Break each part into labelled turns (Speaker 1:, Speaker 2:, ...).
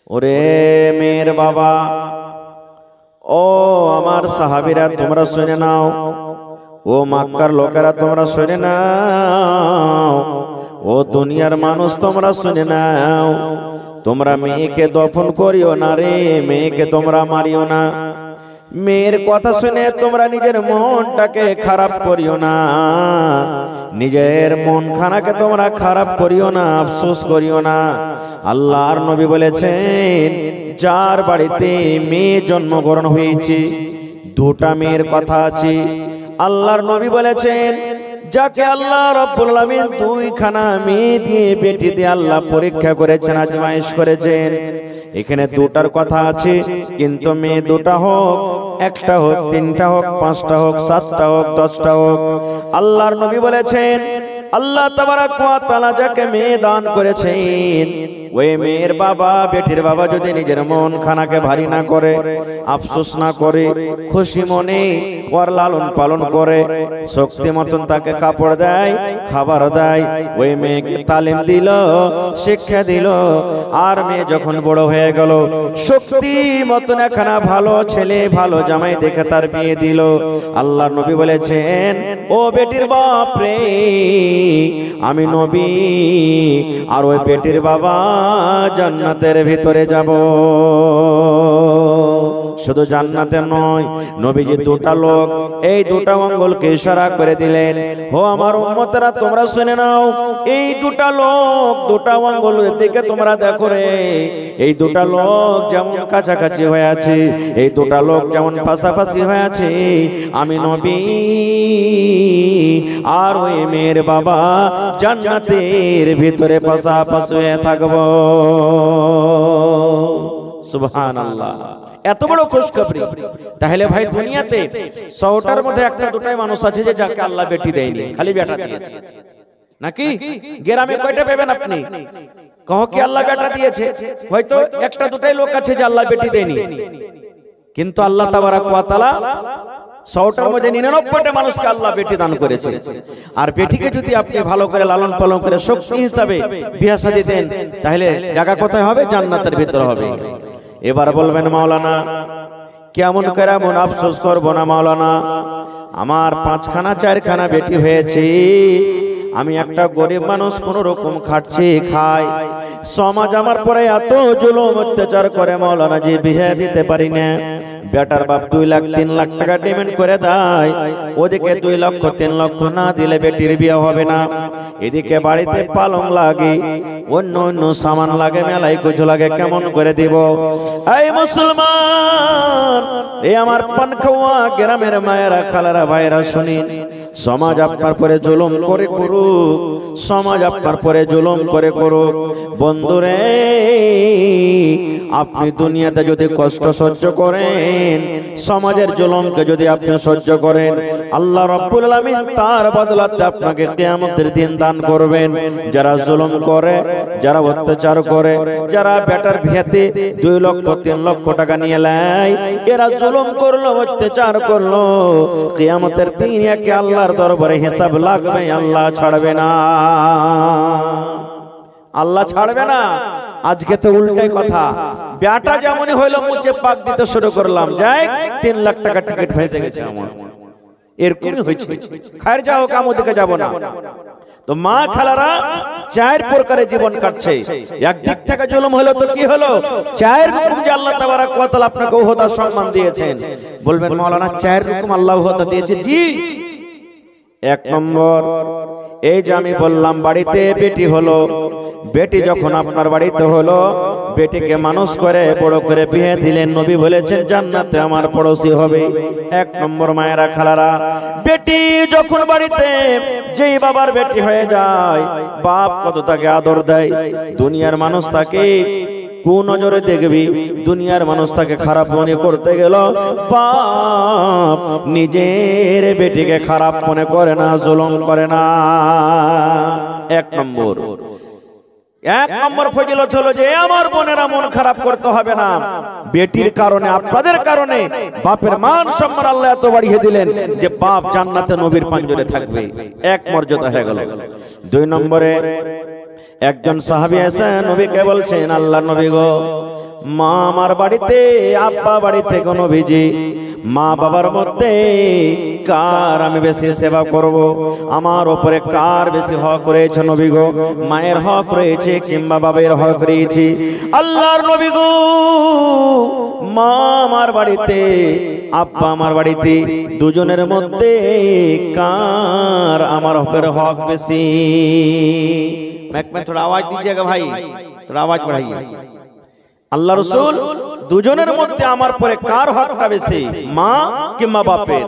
Speaker 1: ওরে মেয়ের বাবা, ও আমার সাহাবীরা তোমরা শুনে নাও, ও মক্কার লোকেরা তোমরা শুনে নাও, ও দুনিয়ার মানুষ তোমরা শুনে নাও। তোমরা মেয়েকে দফন করিও না রে, মেয়েকে তোমরা মারিও না। মেয়ের কথা শুনে তোমরা নিজের মনটাকে খারাপ করিও না, নিজের মন খানাকে তোমরা খারাপ করিও না, আফসোস করিও না। আল্লাহর নবী বলেছেন, যার বাড়িতে মেয়ে জন্মগ্রহণ হয়েছে, দুটা মেয়ের কথা আছে, আল্লাহর নবী বলেছেন, যাকে আল্লাহ রাব্বুল আলামিন দুইখানা মেয়ে দিয়ে বেটি দিয়ে আল্লাহ পরীক্ষা করেছেন, আজমাইশ করেছেন। এখানে দুটার কথা আছে, কিন্তু মেয়ে দুটা হোক, একটা হোক, তিনটা হোক, পাঁচটা হোক, সাতটা হোক, 10টা হোক, আল্লাহর নবী বলেছেন, আল্লাহ তাবারক ওয়া তাআলা যাকে মেয়ে দান করেছেন, ওই মেয়ের বাবা বেটির বাবা যদি নিজের মন খানাকে ভারী না করে, আফসোস না করে, খুশি মনে ওর লালন পালন করে, শক্তি মতন তাকে কাপড় দেয়, খাবার দেয়, ওই মেয়েকে তালিম দিল, শিক্ষা দিল, আর মেয়ে যখন বড় হয়ে গেল, শক্তি মতন একখানা ভালো ছেলে ভালো জামাই দেখে তার বিয়ে দিল, আল্লাহর নবী বলেছেন, ও বেটির বাপ রে, আমি নবী আর ওই বেটির বাবা জান্নাতের ভিতরে যাব। শুধু জান্নাতে নয়, নবীজি দুটা লোক, এই দুটা আঙ্গুলকে ইশারা করে দিলেন, ও আমার উম্মতেরা তোমরা শুনে নাও, এই দুটা লোক, দুটা আঙ্গুলের দিকে তোমরা দেখো রে, এই দুটা লোক যেমন কাছাকাছি হয়ে আছে, এই দুটা লোক যেমন পাশাপাশি হয়ে আছে, আমি নবী আর ওই মেয়ের বাবা জান্নাতের ভিতরে পাশাপাশি হয়ে থাকবো। সুবহানাল্লাহ, এত বড় খুশখবরি। তাহলে ভাই দুনিয়াতে 100টার মধ্যে একটা দুটাই মানুষ আছে যে যাকে আল্লাহ বেটি দেয়নি, খালি বেটা দিয়েছে, নাকি? গ্রামে কয়টা পাবেন আপনি? কहो কি আল্লাহ বেটা দিয়েছে? হয়তো একটা দুটাই লোক আছে যে আল্লাহ বেটি দেয়নি, কিন্তু আল্লাহ তাবারক ওয়া তাআলা 100টার মধ্যে 99টা মানুষকে আল্লাহ বেটি দান করেছে। আর বেটিকে যদি আপনি ভালো করে লালন পালন করে শক্তি হিসাবে বিয়ে শাদী দেন, তাহলে জায়গা কোথায় হবে? জান্নাতের ভিতর হবে। এবার বলবেন, মাওলানা কেমন করে এমন আফসোস করবো না মাওলানা, আমার 5খানা 4খানা বেটি হয়েছে, আমি একটা গরিব মানুষ, কোন রকম খাচ্ছি খাই, সমাজ আমার পরে এত জুলুম অত্যাচার করে মাওলানা যে বিয়ে দিতে পারি না। বেটার বাপ 2 লাখ 3 লাখ টাকা ডিমান্ড করে দেয়, ওদিকে 2 লক্ষ 3 লক্ষ না দিলে বেটির বিয়ে হবে না, এদিকে বাড়িতে পালং লাগে, অন্য অন্য সামান লাগে, মেলাই কিছু লাগে, কেমন করে দিব? এই মুসলমান, এই আমার পানখাওয়া গ্রামের মায়েরা খালারা ভাইরা শুনিন, সমাজ আপনার পরে জুলুম করে করুক, সমাজ আপনার পরে জুলুম করে করুক, বন্ধুরে আপনি দুনিয়াতে যদি কষ্ট সহ্য করেন, সমাজের জুলুমকে যদি আপনি সহ্য করেন, আল্লাহ রাব্বুল আলামিন তার বদলাতে আপনাকে কিয়ামতের দিন দান করবেন। যারা জুলুম করে, যারা অত্যাচার করে, যারা বেটার বিয়েতে 2 লক্ষ 3 লক্ষ টাকা নিয়ে নেয়, এরা জুলুম করলো, অত্যাচার করলো, কিয়ামতের দিন একে আল্লাহর দরবারে হিসাব লাগবে, আল্লাহ ছাড়বে না, আল্লাহ ছাড়বে না। আজকে তো উল্টাই কথা, বেটা যেমনই হইলো মুচে পাক দিতে শুরু করলাম, যাই 3 লাখ টাকা টিকিট ভেসে গেছে আমার, এরকমই হয়েছে। খায়ের যাও, কাম ওদিকে যাব না। তো মা খালারা 4 প্রকারে জীবন কাটছে, একদিক থেকে জুলুম হলো তো কি হলো? 4 রকম যে আল্লাহ তাবারক ওয়া তাআলা আপনাকে ওহদা সম্মান দিয়েছেন। বলবেন মাওলানা 4 রকম আল্লাহ ওহদা দিয়েছে? জি। 1 নম্বর, এই যে আমি বললাম বাড়িতে বেটি হলো, বেটি যখন আপনার বাড়িতে হলো, বেটিকে মানুষ করে বড় করে বিয়ে দিলেন, নবী বলেছেন জান্নাতে আমার পড়োশি হবে। 1 নম্বর মায়েরা খালারা, বেটি যখন বাড়িতে যেই বাবার বেটি হয়ে যায়, বাপ কত তাকে আদর দেয়, দুনিয়ার মানুষ তাকে কোন নজরে দেখবি, দুনিয়ার মানুষ তাকে খারাপ মনে করতে গেল, বাপ নিজের বেটিকে খারাপ মনে করে না, জুলুম করে না। 1 নম্বর। 1 নম্বর ফজিলত হলো যে আমার বোনেরা মন খারাপ করতে হবে না, বেটির কারণে, আপনাদের কারণে বাপের মান সম্মান আল্লাহ এত বাড়িয়ে দিলেন যে বাপ জান্নাতে নবীর পাঞ্জরে থাকবে। 1 মর্যাদা হয়ে গেল। 2 নম্বরে একজন সাহাবী এসে নবীকে বলছেন, আল্লাহর নবী গো, মা আমার বাড়িতে, আব্বা বাড়িতে কোন নবীজি, মা বাবার মধ্যে কার আমি বেশি সেবা করব? আমার উপরে কার বেশি হক রয়েছে নবী গো? মায়ের হক রয়েছে কিংবা বাবার হক রয়েছে? আল্লাহর নবী গো, মা আমার বাড়িতে, আব্বা আমার বাড়িতে, দুজনের মধ্যে কার আমার উপরে হক বেশি? थोड़ा आवाज दीजिएगा भाई, थोड़ा आवाज बढ़ाइए। আল্লাহ রাসূল দুজনের মধ্যে আমার পরে কার হকটা বেশি, মা কিংবা বাপের?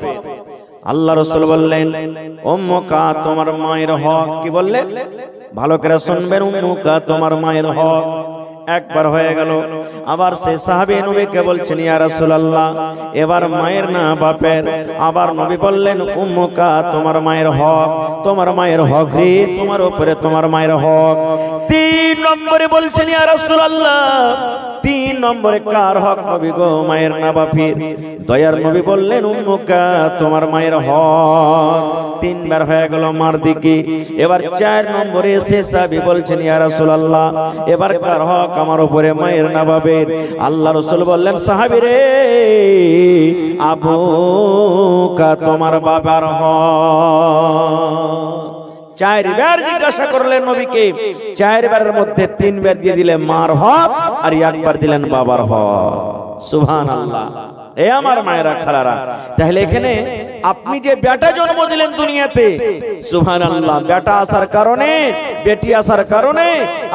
Speaker 1: আল্লাহ রাসূল বললেন, উম্মুকা, তোমার মায়ের হক। কি বললেন? ভালো করে শুনবেন, উম্মুকা, তোমার মায়ের হক। একবার হয়ে গেল, আবার সে সাহাবী নবীকে বলছেন, ইয়া রাসূলুল্লাহ, এবার মায়ের না বাপের? আবার নবী বললেন, উম্মুকা, তোমার মায়ের হক। তোমার মায়ের হক রে, তোমার উপরে তোমার মায়ের হক। 3 নম্বরে বলছেন, ইয়া রাসূলুল্লাহ, 3 নম্বরে কার হক নবী গো, মায়ের না বাপের? দয়ার নবী বললেন, উম্মুকা, তোমার মায়ের হক। 3 বার হয়ে গেল মার দিকে। এবার 4 নম্বরে এসে সাহাবী বলছেন, ইয়া রাসূলুল্লাহ, এবার কার হক আমার উপরে, মায়ের না বাপের? আল্লাহ রাসূল বললেন, সাহাবী রে, আবুকা, তোমার বাবার হক। 4 বার জিজ্ঞাসা করলেন নবীকে, 4 বারের মধ্যে 3 বার দিয়ে দিলেন মার হক, আর 1 বার দিলেন বাবার হক। সুবহানাল্লাহ। এ আমার মায়েরা, খালারা, তাহলে এখানে আপনি যে বেটা জন্ম দিলেন দুনিয়াতে, সুবহানাল্লাহ, বেটা আসার কারণে, বেটি আসার কারণে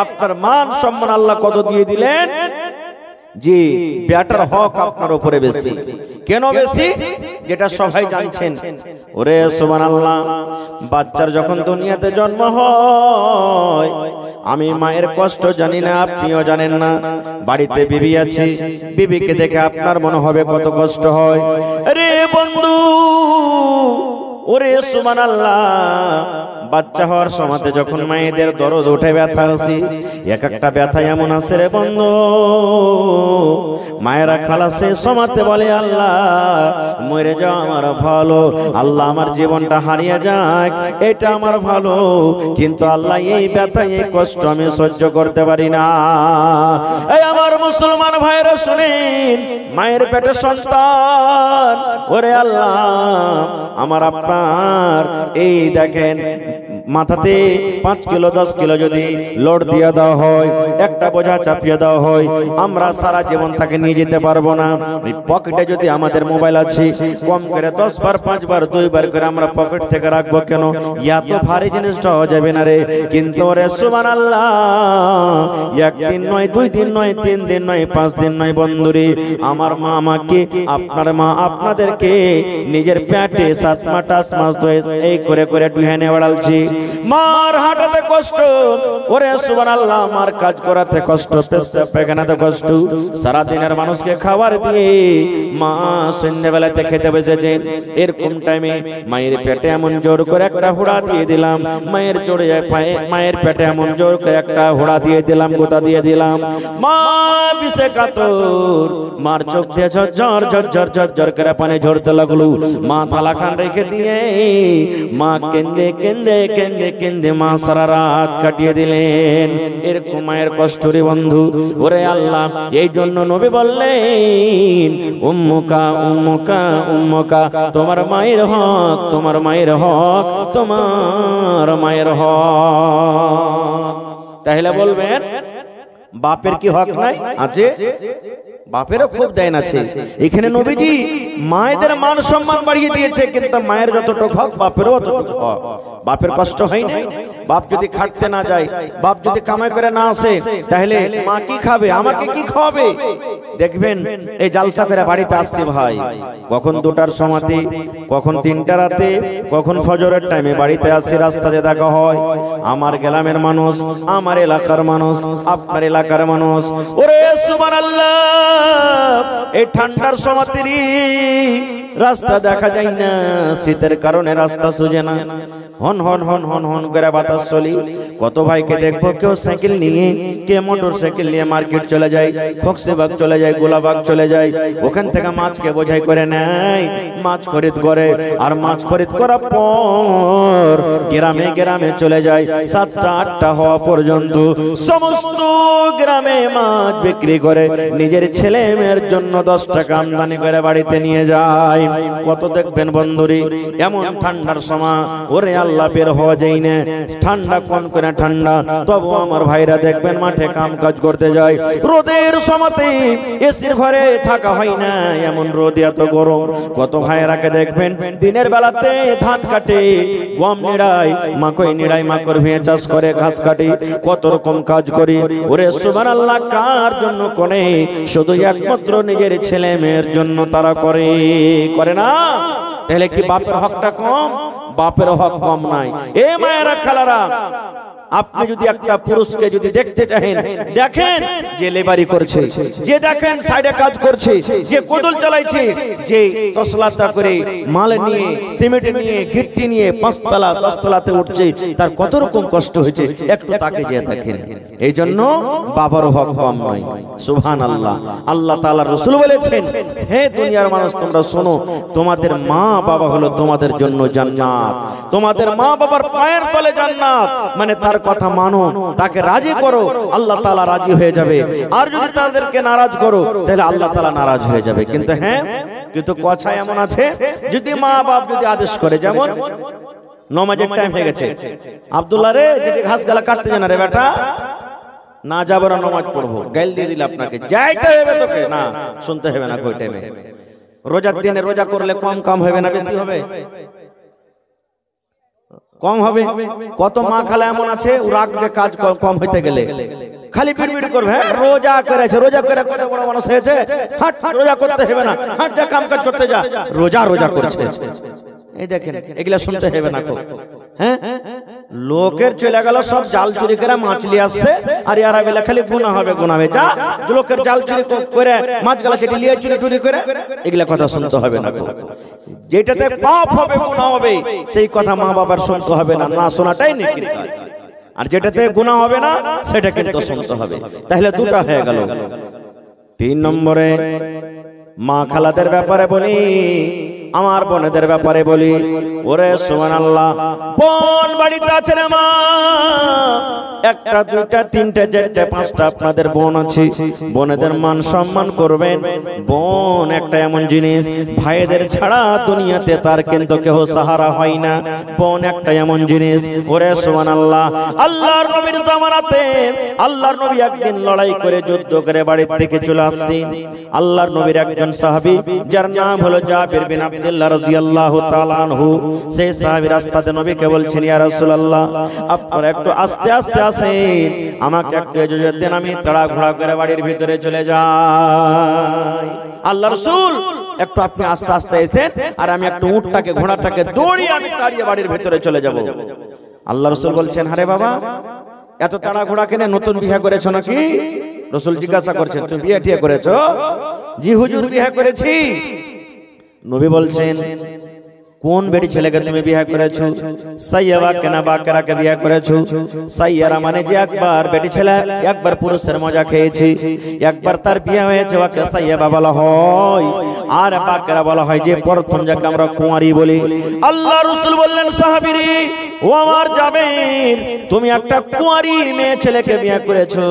Speaker 1: আপনার মান সম্মান আল্লাহ কত দিয়ে দিলেন। জি, বেটার হক আপনার উপরে বেশি। কেন বেশি? যেটা সবাই জানছেন। ওরে সুবহানাল্লাহ, বাচ্চার যখন দুনিয়াতে জন্ম হয়, আমি মায়ের কষ্ট জানি না, আপনিও জানেন না। বাড়িতে বিবি আছে, বিবিকে দেখে আপনার মনে হবে কত কষ্ট হয়। আরে বন্ধু, ওরে সুবহানাল্লাহ, বাচ্চা হওয়ার সময়তে যখন মায়েদের দরদ ওঠে, ব্যথা আছে, এক একটা ব্যথা এমন আছে রে বন্ধু, মায়েরা খালাসে সময়তে বলে, আল্লাহ মরে যাও আমার ভালো, আল্লাহ আমার জীবনটা হারিয়ে যাক এটা আমার ভালো, কিন্তু আল্লাহ এই ব্যথা, এই কষ্ট আমি সহ্য করতে পারি না। এই আমার মুসলমান ভাইরা শুনেন, মায়ের পেটে সন্তান, ওরে আল্লাহ আমার আপনার, এই দেখেন মাথাতে 5 কিলো 10 কিলো যদি লোড দিয়ে দেওয়া হয়, একটা বোঝা চাপিয়ে দেওয়া হয়, আমরা সারা জীবন তাকে নিয়ে যেতে পারবো না। পকেটে যদি আমাদের মোবাইল আছে, কম করে 10 বার 5 বার 2 বার করে আমরা পকেট থেকে রাখবো কেন? এত ভারী জিনিসটা হওয়া যাবে না রে। কিন্তু রে সুবহানাল্লাহ, 1 দিন নয়, 2 দিন নয়, 3 দিন নয়, 5 দিন নয় বন্ধুরে, আমার মা আমাকে, আপনার মা আপনাদেরকে নিজের পেটে 7 মাস 8 মাস এই করে করে ডুহানে বেড়ালছি। মার হাঁটাতে কষ্ট, ওরে সুবহানাল্লাহ, মার কাজ করাতে কষ্ট, পেশাব পায়খানাতে কষ্ট, সারা দিনের মানুষকে খাবার দিয়ে মা সন্ধ্যাবেলাতে খেতে বসেছে। এরকম টাইমে মায়ের পেটে এমন জোর করে একটা হুড়া দিয়ে দিলাম, মায়ের জোরে পায়ে, মায়ের পেটে এমন জোর করে একটা হুড়া দিয়ে দিলাম, গোটা দিয়ে দিলাম, মা বিষে কাতর, মার চোখ দিয়ে ঝরঝর ঝরঝর ঝরঝর করে পানি ঝরতে লাগলো। মা থালা খান রেখে দিয়ে মা কেন্দে কেন্দে কেন্দে কেন্দে মা সারা রাত কাটিয়ে দিলেন। এরকম মায়ের কষ্ট রে বন্ধু, ওরে আল্লাহ, এই জন্য নবী বললেন, উম্মুকা উম্মুকা উম্মুকা, তোমার মায়ের হক, তোমার মায়ের হক, তোমার মায়ের হক। তাহলে বলবেন বাপের কি হক নাই? আছে, বাপেরও খুব দেন আছে। এখানে নবীজি মায়েদের মান সম্মান বাড়িয়ে দিয়েছে, কিন্তু মায়ের যতটুকু হক বাপেরও ততটুকু হক। বাপের কষ্ট হয় না? বাপ যদি খাটতে না যায়, বাপ যদি কামাই করে না আসে, তাহলে মা কি খাবে, আমাকে কি খাওয়াবে? দেখবেন এই জালসা করে বাড়িতে আসছে ভাই, কখন 2টার সময়তে, কখন 3টা রাতে, কখন ফজরের টাইমে বাড়িতে আসছে, রাস্তাতে দেখা হয় আমার গ্রামের মানুষ, আমার এলাকার মানুষ, আপনার এলাকার মানুষ। ওরে সুবহানাল্লাহ, এই ঠান্ডার সময়তে রাস্তা দেখা যায় না, শীতের কারণে রাস্তা সোজে না, হন হন হন হন হন করে বাতাস চলি। কত ভাইকে দেখবো কেউ সাইকেল নিয়ে, কে মোটর সাইকেল নিয়ে মার্কেট চলে যায়, ফক্সিবাগ চলে যায়, গোলাবাগ চলে যায়, ওখান থেকে মাছকে বোঝাই করে নেয়, মাছ খরিদ করে। আর মাছ খরিদ করার পর গ্রামে গ্রামে চলে যায়, 7টা 8টা হওয়া পর্যন্ত সমস্ত গ্রামে মাছ বিক্রি করে নিজের ছেলে মেয়ের জন্য 10 টাকা আমদানি করে বাড়িতে নিয়ে যায়। কত দেখবেন বন্ধুরি, এমন ঠান্ডার সময় ওরে আল্লাহ বের হওয়া যায় না, ঠান্ডা কোন করে ঠান্ডা, তবু আমার ভাইরা দেখবেন মাঠে কাম কাজ করতে যায়। রোদের সময়তে এসির ঘরে থাকা হয় না, এমন রোদ, এত গরম। কত ভাইরাকে দেখবেন দিনের বেলাতে ধান কাটে, গম নিড়ায়, মাকই নিড়ায়, মাকড় ভেঙে চাষ করে, ঘাস কাটে, কত রকম কাজ করি। ওরে সুবহানাল্লাহ, কার জন্য করে? শুধু একমাত্র নিজের ছেলে মেয়ের জন্য তারা করে, করে না? তাহলে কি বাপের হকটা কম? বাপের হক কম নাই। এ মায়েরা খালারা, আপনি যদি একটা পুরুষকে যদি দেখতে চাহেন, দেখেন যে লেবারি করছে, যে দেখেন সাইডে কাজ করছে, যে কোদল চালাইছে, যে তসলাতা করে মাল নিয়ে, সিমেন্ট নিয়ে, গিট্টি নিয়ে 5 তলা 10 তলাতে উঠছে, তার কত রকম কষ্ট হয়েছে, একটু তাকে যে দেখেন। এই জন্য বাবার হক কম নয়। সুবহানাল্লাহ। আল্লাহ তাআলা রাসূল বলেছেন, হে দুনিয়ার মানুষ তোমরা শোনো, তোমাদের মা বাবা হলো তোমাদের জন্য জান্নাত, তোমাদের মা বাবার পায়ের তলে জান্নাত। মানে তার কথা মানো, তাকে রাজি করো, আল্লাহ তাআলা রাজি হয়ে যাবে। আর যদি তাদেরকে নারাজ করো, তাহলে আল্লাহ তাআলা নারাজ হয়ে যাবে। কিন্তু হ্যাঁ, কিন্তু কথা এমন আছে, যদি মা বাপ যদি আদেশ করে, যেমন নামাজের টাইম হয়ে গেছে, আব্দুল্লাহ রে যেটি ঘাস গালা কাটতে জানা রে বেটা, না যাবো না, নামাজ পড়বো, গাইল দিয়ে দিল আপনাকে, যাইতে হবে তোকে, না শুনতে হবে না কই টাইমে। রোজার দিনে রোজা করলে কম কাম হবে না বেশি হবে? কম হবে। কত মা খালা এমন আছে, ও রাখবে কাজ কম হইতে গেলে, খালি পিড়পিড় করবে, রোজা করেছে, রোজা করে কত বড় মানুষ হয়েছে, হাট রোজা করতে হবে না, হাট যা কাম কাজ করতে যা, রোজা রোজা করছে। এই দেখেন, এগুলা শুনতে হবে না খুব। হ্যাঁ, লোকের চলে গেল সব জাল চুরি করে মাছ নিয়ে আসছে, আর ইয়ারা বেলা খালি গুনাহ হবে, গুনাহ হবে। যা লোকের জাল চুরি করে মাছ গালা চেটে নিয়ে চুরি টুরি করে, এগুলা কথা শুনতে হবে না। যেটাতে পাপ হবে, গুনাহ হবে, সেই কথা মা বাবার শুনতে হবে না, না শোনাটাই নেকির কাজ। আর যেটাতে গুনাহ হবে না, সেটা কিন্তু শুনতে হবে। তাহলে দুটো হয়ে গেল। 3 নম্বরে মা খালাদের ব্যাপারে বলি, আমার বোনেদের ব্যাপারে বলি। ওরে সুবহানাল্লাহ, বোন বাড়িতে আছে না মা? 1টা 2টা 3টা 4টা 5টা আপনাদের বোন আছে, বোনেদের মান সম্মান করবেন। বোন একটা এমন জিনিস, ভাইদের ছাড়া দুনিয়াতে তার কিন্তু কেউ সাহারা হয় না। বোন একটা এমন জিনিস। ওরে সুবহানাল্লাহ, আল্লাহর নবীর জামানাতে আল্লাহর নবী একদিন লড়াই করে যুদ্ধ করে বাড়ি থেকে চলে আসছেন। আল্লাহর নবীর একজন সাহাবী, যার নাম হলো জাবির বিন আব্দুল্লাহ রাদিয়াল্লাহু তাআলা আনহু, সেই সাহাবী রাস্তাতে নবীকে বলছেন, ইয়া রাসূলুল্লাহ, আপনারা একটু আস্তে আস্তে আসেন, আমাকে একটু ইজাজত দেন, আমি তাড়াহুড়া করে বাড়ির ভিতরে চলে যাই। আল্লাহ রাসূল, একটু আপনি আস্তে আস্তে এসেন, আর আমি একটু উটটাকে ঘোড়াটাকে দৌড়িয়ে আমি তাড়িয়ে বাড়ির ভিতরে চলে যাব। আল্লাহ রাসূল বলছেন, আরে বাবা, এত তাড়াহুড়া কেন? নতুন বিয়ে করেছো নাকি? রাসূল জিজ্ঞাসা করছেন, তুমি বিয়ে টিয়ে করেছো? জি হুজুর, বিয়ে করেছি। নবী বলছেন, কোন বেটি ছেলেকে তুমি বিয়ে করেছো? সাইয়াবা কেনা বাকরাকে বিয়ে করেছো? সাইয়ারা মানে যে একবার বেটি ছেলে, একবার পুরুষের মজা খেয়েছে, একবার তার বিয়ে হয়েছে, ওকে সাইয়াবা বলা হয়। আর বাকরা বলা হয় যে প্রথম যাকে আমরা কুঁয়ারি বলি। আল্লাহ রাসূল বললেন, সাহাবীরে, ও আমার জাবের, তুমি একটা কুঁয়ারি মেয়ে ছেলেকে বিয়ে করেছো,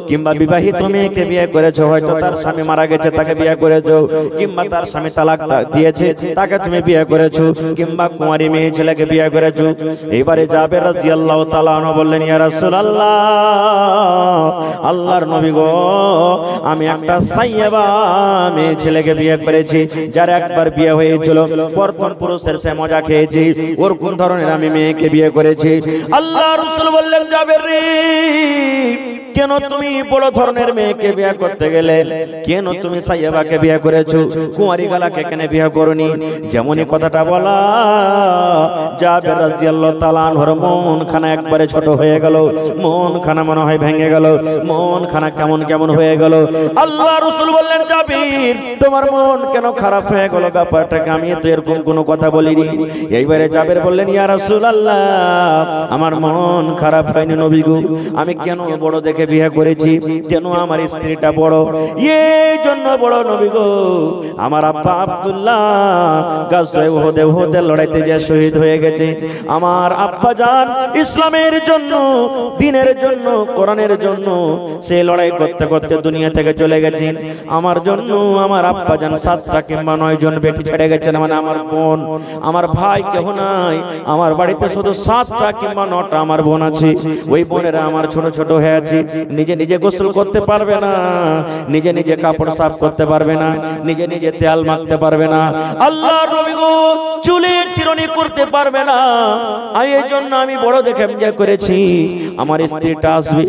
Speaker 1: কিংবা বিবাহিত মেয়েকে বিয়ে করেছো, হয়তো তার স্বামী মারা গেছে তাকে বিয়ে করেছো, কিংবা তার স্বামী তালাক দিয়েছে তাকে তুমি বিয়ে করেছো, কিংবা কুঁয়ারি মেয়ে ছেলেকে বিয়ে করেছো। এবারে জাবের রাদিয়াল্লাহু তাআলা আনহু বললেন, ইয়া রাসূলুল্লাহ, আল্লাহর নবী গো, আমি একটা সাইয়াবা মেয়ে ছেলেকে বিয়ে করেছি, যার একবার বিয়ে হয়েছিল, প্রথম পুরুষের সে মজা খেয়েছি, ওর কোন ধরনের আমি মেয়েকে বিয়ে করেছি। আল্লাহ রাসূল বললেন, জাবের রে, কেন তুমি বড় ধরনের মেয়েকে বিয়ে করতে গেলে? কেন তুমি সাইয়াবাকে বিয়ে করেছো, কুমারী গালাকে কেন বিয়ে করনি? যেমনই কথাটা বলা, জাবের রাদিয়াল্লাহু তাআলা আনহুর মন খানা একবারে ছোট হয়ে গেল, মন খানা মনে হয় ভেঙে গেল, মন খানা কেমন কেমন হয়ে গেল। আল্লাহ রাসূল বললেন, জাবির তোমার মন কেন খারাপ হয়ে গেল? ব্যাপারটাকে আমি তো এরকম কোনো কথা বলিনি। এইবারে জাবের বললেন, ইয়া রাসূলুল্লাহ আমার মন খারাপ হয়নি নবী গো, আমি কেন বড় দেখে বিয়ে করেছি, কেন আমার স্ত্রীটা বড়, এই জন্য বড় নবী গো। আমার আব্বা আব্দুল্লাহ গাজওয়ে উহুদের লড়াইতে যে শহীদ হয়ে গেছে, আমার আব্বা জান ইসলামের জন্য, দ্বীনের জন্য, কোরআনের জন্য সে লড়াই করতে করতে দুনিয়া থেকে চলে গেছেন। আমার জন্য আমার আব্বা জান 7টা কিংবা 9 জন বেটি ছেড়ে গেছেন, মানে আমার বোন, আমার ভাই কেউ নাই। আমার বাড়িতে শুধু 7টা কিংবা 9টা আমার বোন আছে। ওই বোনেরা আমার ছোট ছোট হয়ে আছে, নিজে নিজে গোসল করতে পারবে না, নিজে নিজে কাপড় সাফ করতে পারবে না, নিজে নিজে তেল মাখতে পারবে না, আল্লাহর নবী গো চুলে চিরুনি করতে পারবে না। এই জন্য আমি বড় দেখে বিয়ে করেছি। আমার স্ত্রীটা আসবে,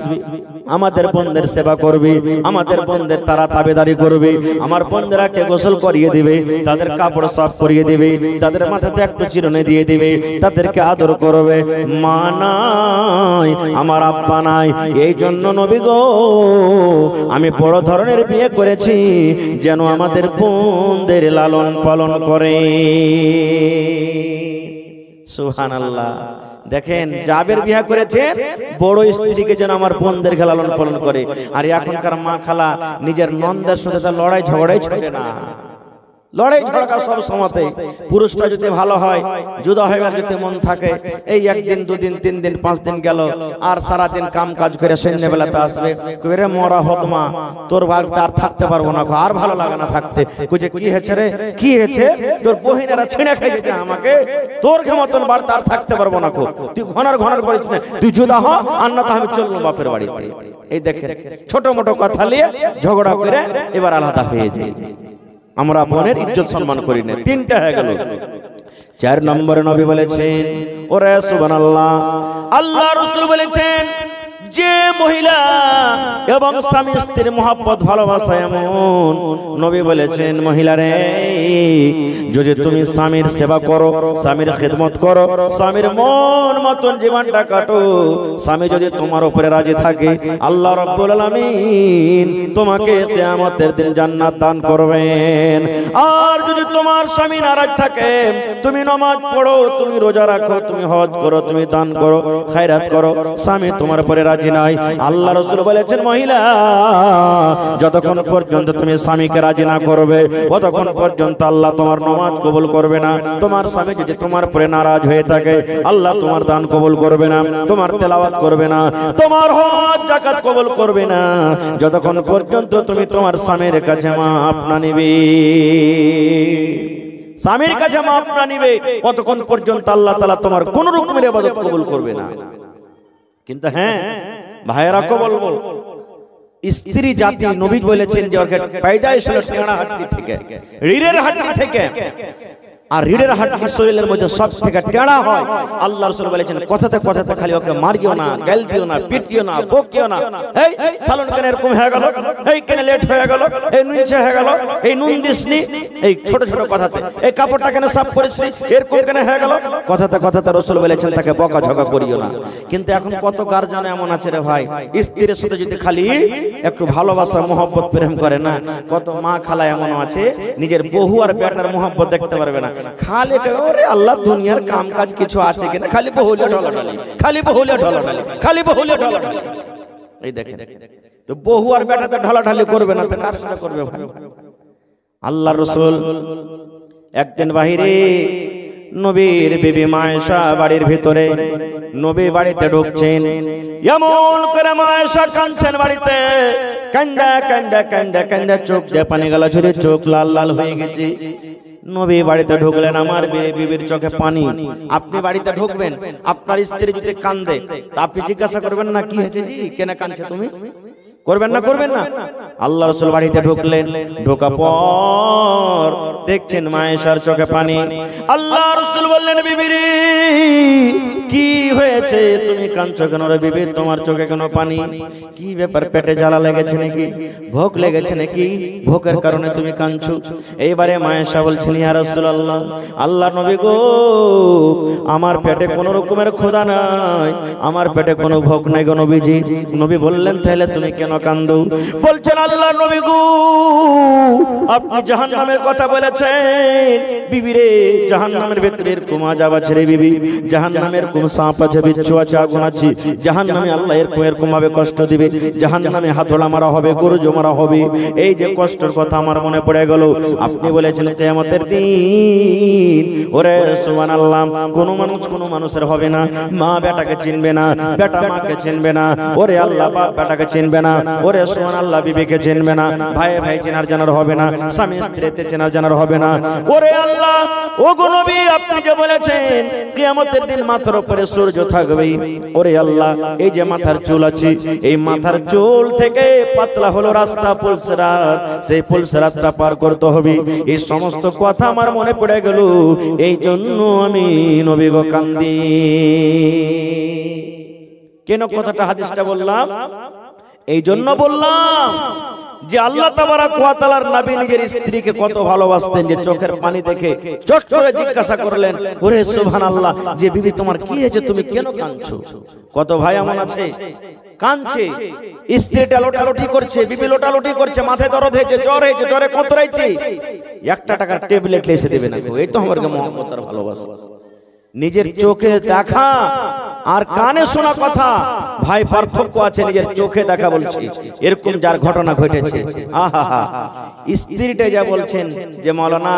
Speaker 1: আমাদের বোনদের সেবা করবে, আমাদের বোনদের তারা তাবেদারি করবে, আমার বোনদেরকে গোসল করিয়ে দিবে, তাদের কাপড় সাফ করিয়ে দিবে, তাদের মাথাতে একটু চিরুনি দিয়ে দিবে, তাদেরকে আদর করবে। মা নাই, আমার আব্বা নাই, এই জন্য নবী গো আমি বড় ধরনের বিয়ে করেছি, যেন আমাদের বোনদের লালন পালন করে। সুবহানাল্লাহ। দেখেন জাবের বিয়ে করেছে বড় স্ত্রীকে যেন আমার বোনদের লালন পালন করে। আর এখনকার মা খালা নিজের নন্দের সাথে তার লড়াই ঝগড়াই ছোটে না, লড়াই ঝগড়া সব সময়তে। পুরুষটা যদি ভালো হয়, জুদা হয়ে যদি মন থাকে, এই একদিন 2 দিন 3 দিন 5 দিন গেল, আর সারা দিন কাম কাজ করে সন্ধ্যাবেলাতে আসবে, কইরে মরা হতমা তোর বাড়িতে আর থাকতে পারবো না, আর ভালো লাগে না থাকতে। কইছে কি হয়েছে রে, কি হয়েছে? তোর বহিনেরা ছিঁড়ে খাই যেতে আমাকে, তোর মতন বাড়িতে আর থাকতে পারবো না, তুই ঘনার ঘনার করিস না, তুই জুদা হ, আর না তো আমি চলবো বাপের বাড়িতে। এই দেখেন ছোট মোটো কথা নিয়ে ঝগড়া করে এবার আলাদা হয়ে যায়। আমরা বোনের ইজ্জত সম্মান করি না। 3টা হয়ে গেল। 4 নম্বরে নবী বলেছেন, ওরে সুবহানাল্লাহ, আল্লাহ রাসূল বলেছেন যে মহিলা এবং স্বামী স্ত্রীর মহব্বত ভালোবাসা এমন, নবী বলেছেন মহিলারে যদি তুমি স্বামীর সেবা করো, স্বামীর খেদমত করো, স্বামীর মন মতন জীবনটা কাটো, স্বামী যদি তোমার উপরে রাজি থাকে, আল্লাহ রাব্বুল আলামিন তোমাকে কিয়ামতের দিন জান্নাত দান করবেন। আর যদি তোমার স্বামী নারাজ থাকে, তুমি নামাজ পড়ো, তুমি রোজা রাখো, তুমি হজ করো, তুমি দান করো, খায়রাত করো, স্বামী তোমার উপরে রাজি নাই, আল্লাহ রাসূল বলেছেন মহিলা যতক্ষণ পর্যন্ত তুমি স্বামীকে রাজি না করবে, ততক্ষণ পর্যন্ত আল্লাহ তোমার নামাজ কবুল করবে না। তোমার স্বামী যদি তোমার উপরে নারাজ হয়ে থাকে, আল্লাহ তোমার দান কবুল করবে না, তোমার তেলাওয়াত করবে না, তোমার হজ যাকাত কবুল করবে না, যতক্ষণ পর্যন্ত তুমি তোমার স্বামীর কাছে মাফ না নিবে। স্বামীর কাছে মাফ না নিবে, ততক্ষণ পর্যন্ত আল্লাহ তাআলা তোমার কোন রকমের ইবাদত কবুল করবে না। কিন্তু হ্যাঁ ভাইয়েরা কো বলবো, স্ত্রী জাতি নবী বলেছেন যে ওকে পয়দাইশ হলো টেড়া হাড্ডি থেকে, রিড়ের হাড্ডি থেকে, আর রিড়ের হাড্ডি শরীরের মধ্যে সব থেকে টেড়া হয়। আল্লাহ রাসূল বলেছেন কথাতে কথাতে খালি ওকে মারিও না, গাল দিও না, পিটিও না, বকিও না। এই সালন কেন এরকম হয়ে গেল, এই কেন লেট হয়ে গেল, এই নুনছে হয়ে গেল, এই নুন দিসনি, এই ছোট ছোট কথাতে, এই কাপড়টা কেন সাফ করেছিস, এরকম কেন হয়ে গেল, কথাতে কথাতে রাসূল বলেছেন তাকে বকাঝকা করিও না। কিন্তু এখন কত গার্জিয়ান এমন আছে রে ভাই, স্ত্রীর সাথে যদি খালি একটু ভালোবাসা মহব্বত প্রেম করে না, কত মা খালা এমন আছে নিজের বহু আর বেটার মহব্বত দেখতে পারবে না, খালি ওরে আল্লাহ দুনিয়ার কাম কাজ কিছু আছে কিনা, খালি বহুলে ঢলাঢালি, খালি বহুলে ঢলাঢালি, খালি বহুলে ঢলাঢালি। এই দেখেন তো বহু আর বেটাতে ঢলাঢালি করবে না তো কার সাথে করবে ভাই? আল্লাহর রাসূল একদিন বাহিরে, নবীর বিবি মা আয়েশা বাড়ির ভিতরে, নবী বাড়িতে ঢুকছেন, এমন করে মা আয়েশা কাঁদছেন বাড়িতে, কান্দা কান্দা কান্দা কান্দা চোখ দিয়ে পানি গলা ঝরে চোখ লাল লাল হয়ে গেছে। নবী বাড়িতে ঢুকলেন, আমার বিবির চোখে পানি। আপনি বাড়িতে ঢুকবেন, আপনার স্ত্রী যদি কান্দে তা আপনি জিজ্ঞাসা করবেন না কি হয়েছে জি, কেন কাঁদছে তুমি? করবেন না, করবেন না? আল্লাহ রাসূল বাড়িতে ঢুকলেন, ঢোকা পর দেখছেন মা আয়েশার চোখে পানি। আল্লাহ রাসূল বললেন বিবিরে কি হয়েছে তুমি কাঁদছো কেন রে বিবি, তোমার চোখে কেন পানি? কি ব্যাপার, পেটে জ্বালা লেগেছে নাকি, ভোগ লেগেছে নাকি, ভোগের কারণে তুমি কাঁদছো? এইবারে মা আয়েশা বলছেন, ইয়া রাসূলুল্লাহ, আল্লাহ নবী গো, আমার পেটে কোনো রকমের ক্ষুধা নাই, আমার পেটে কোনো ভোগ নাই গো নবীজি। নবী বললেন, তাহলে তুমি কেন কাঁদো? বলছেন, আল্লাহ নবী গো, আপনি জাহান্নামের কথা বলেছেন, বিবি রে জাহান্নামের ভিতরে এরকম আযাব আছে রে বিবি, জাহান্নামের কোন সাপ আছে, বিচ্ছু আছে, আগুন আছে, জাহান্নামে আল্লাহ এরকম ভাবে কষ্ট দিবে, জাহান্নামে হাতড়া মারা হবে, গরুজো মারা হবে। এই যে কষ্টের কথা আমার মনে পড়ে গেল। আপনি বলেছেন কিয়ামতের দিন, ওরে সুবহানাল্লাহ, কোন মানুষের হবে না, মা বেটাকে চিনবে না, বেটা মাকে চিনবে না, ওরে আল্লাহ বাপ বেটাকে চিনবে না, ওরে সুবহানাল্লাহ বিবিকে চিনবে না, ভাই ভাই চেনার জানার হবে না, স্বামী স্ত্রীতে চেনার জানার হবে না। ওরে আল্লাহ, ও গো নবী, আপনি যে বলেছেন কিয়ামতের দিন মাথার উপরে সূর্য থাকবে, ওরে আল্লাহ, এই যে মাথার চুল আছে, এই মাথার চুল থেকে পাতলা হলো রাস্তা পুলসিরাত, সেই পুলসিরাতটা পার করতে হবে। এই সমস্ত কথা আমার মনে পড়ে গেল, এই জন্য আমি নবী গো কান্দি। কেন কথাটা হাদিসটা বললাম? এই জন্য বললাম যে আল্লাহ তাবারাক ওয়া তাআলার নবী নিজের স্ত্রীকে কত ভালোবাসতেন, যে চোখের পানি দেখে চট করে জিজ্ঞাসা করলেন, ওরে সুবহানাল্লাহ, যে বিবি তোমার কি হয়েছে, তুমি কেন কাঁদছো? কত ভাই এমন আছে কাঁদছে, স্ত্রীটা লোটালোটি করছে, বিবি লোটালোটি করছে, মাথায় দরদ হয়েছে, জ্বর হয়েছে, জ্বরে কতরাইছে, 1 টাকার ট্যাবলেট লেসে দেবে না। এই তো আমার মুহাম্মদ আর ভালোবাসা। নিজের চোখে দেখা আর কানে শোনা কথা, ভাই পার্থক্য আছে। নিজের চোখে দেখা বলছি, এরকম যার ঘটনা ঘটেছে, আহা, স্ত্রীটা যা বলছেন যে মাওলানা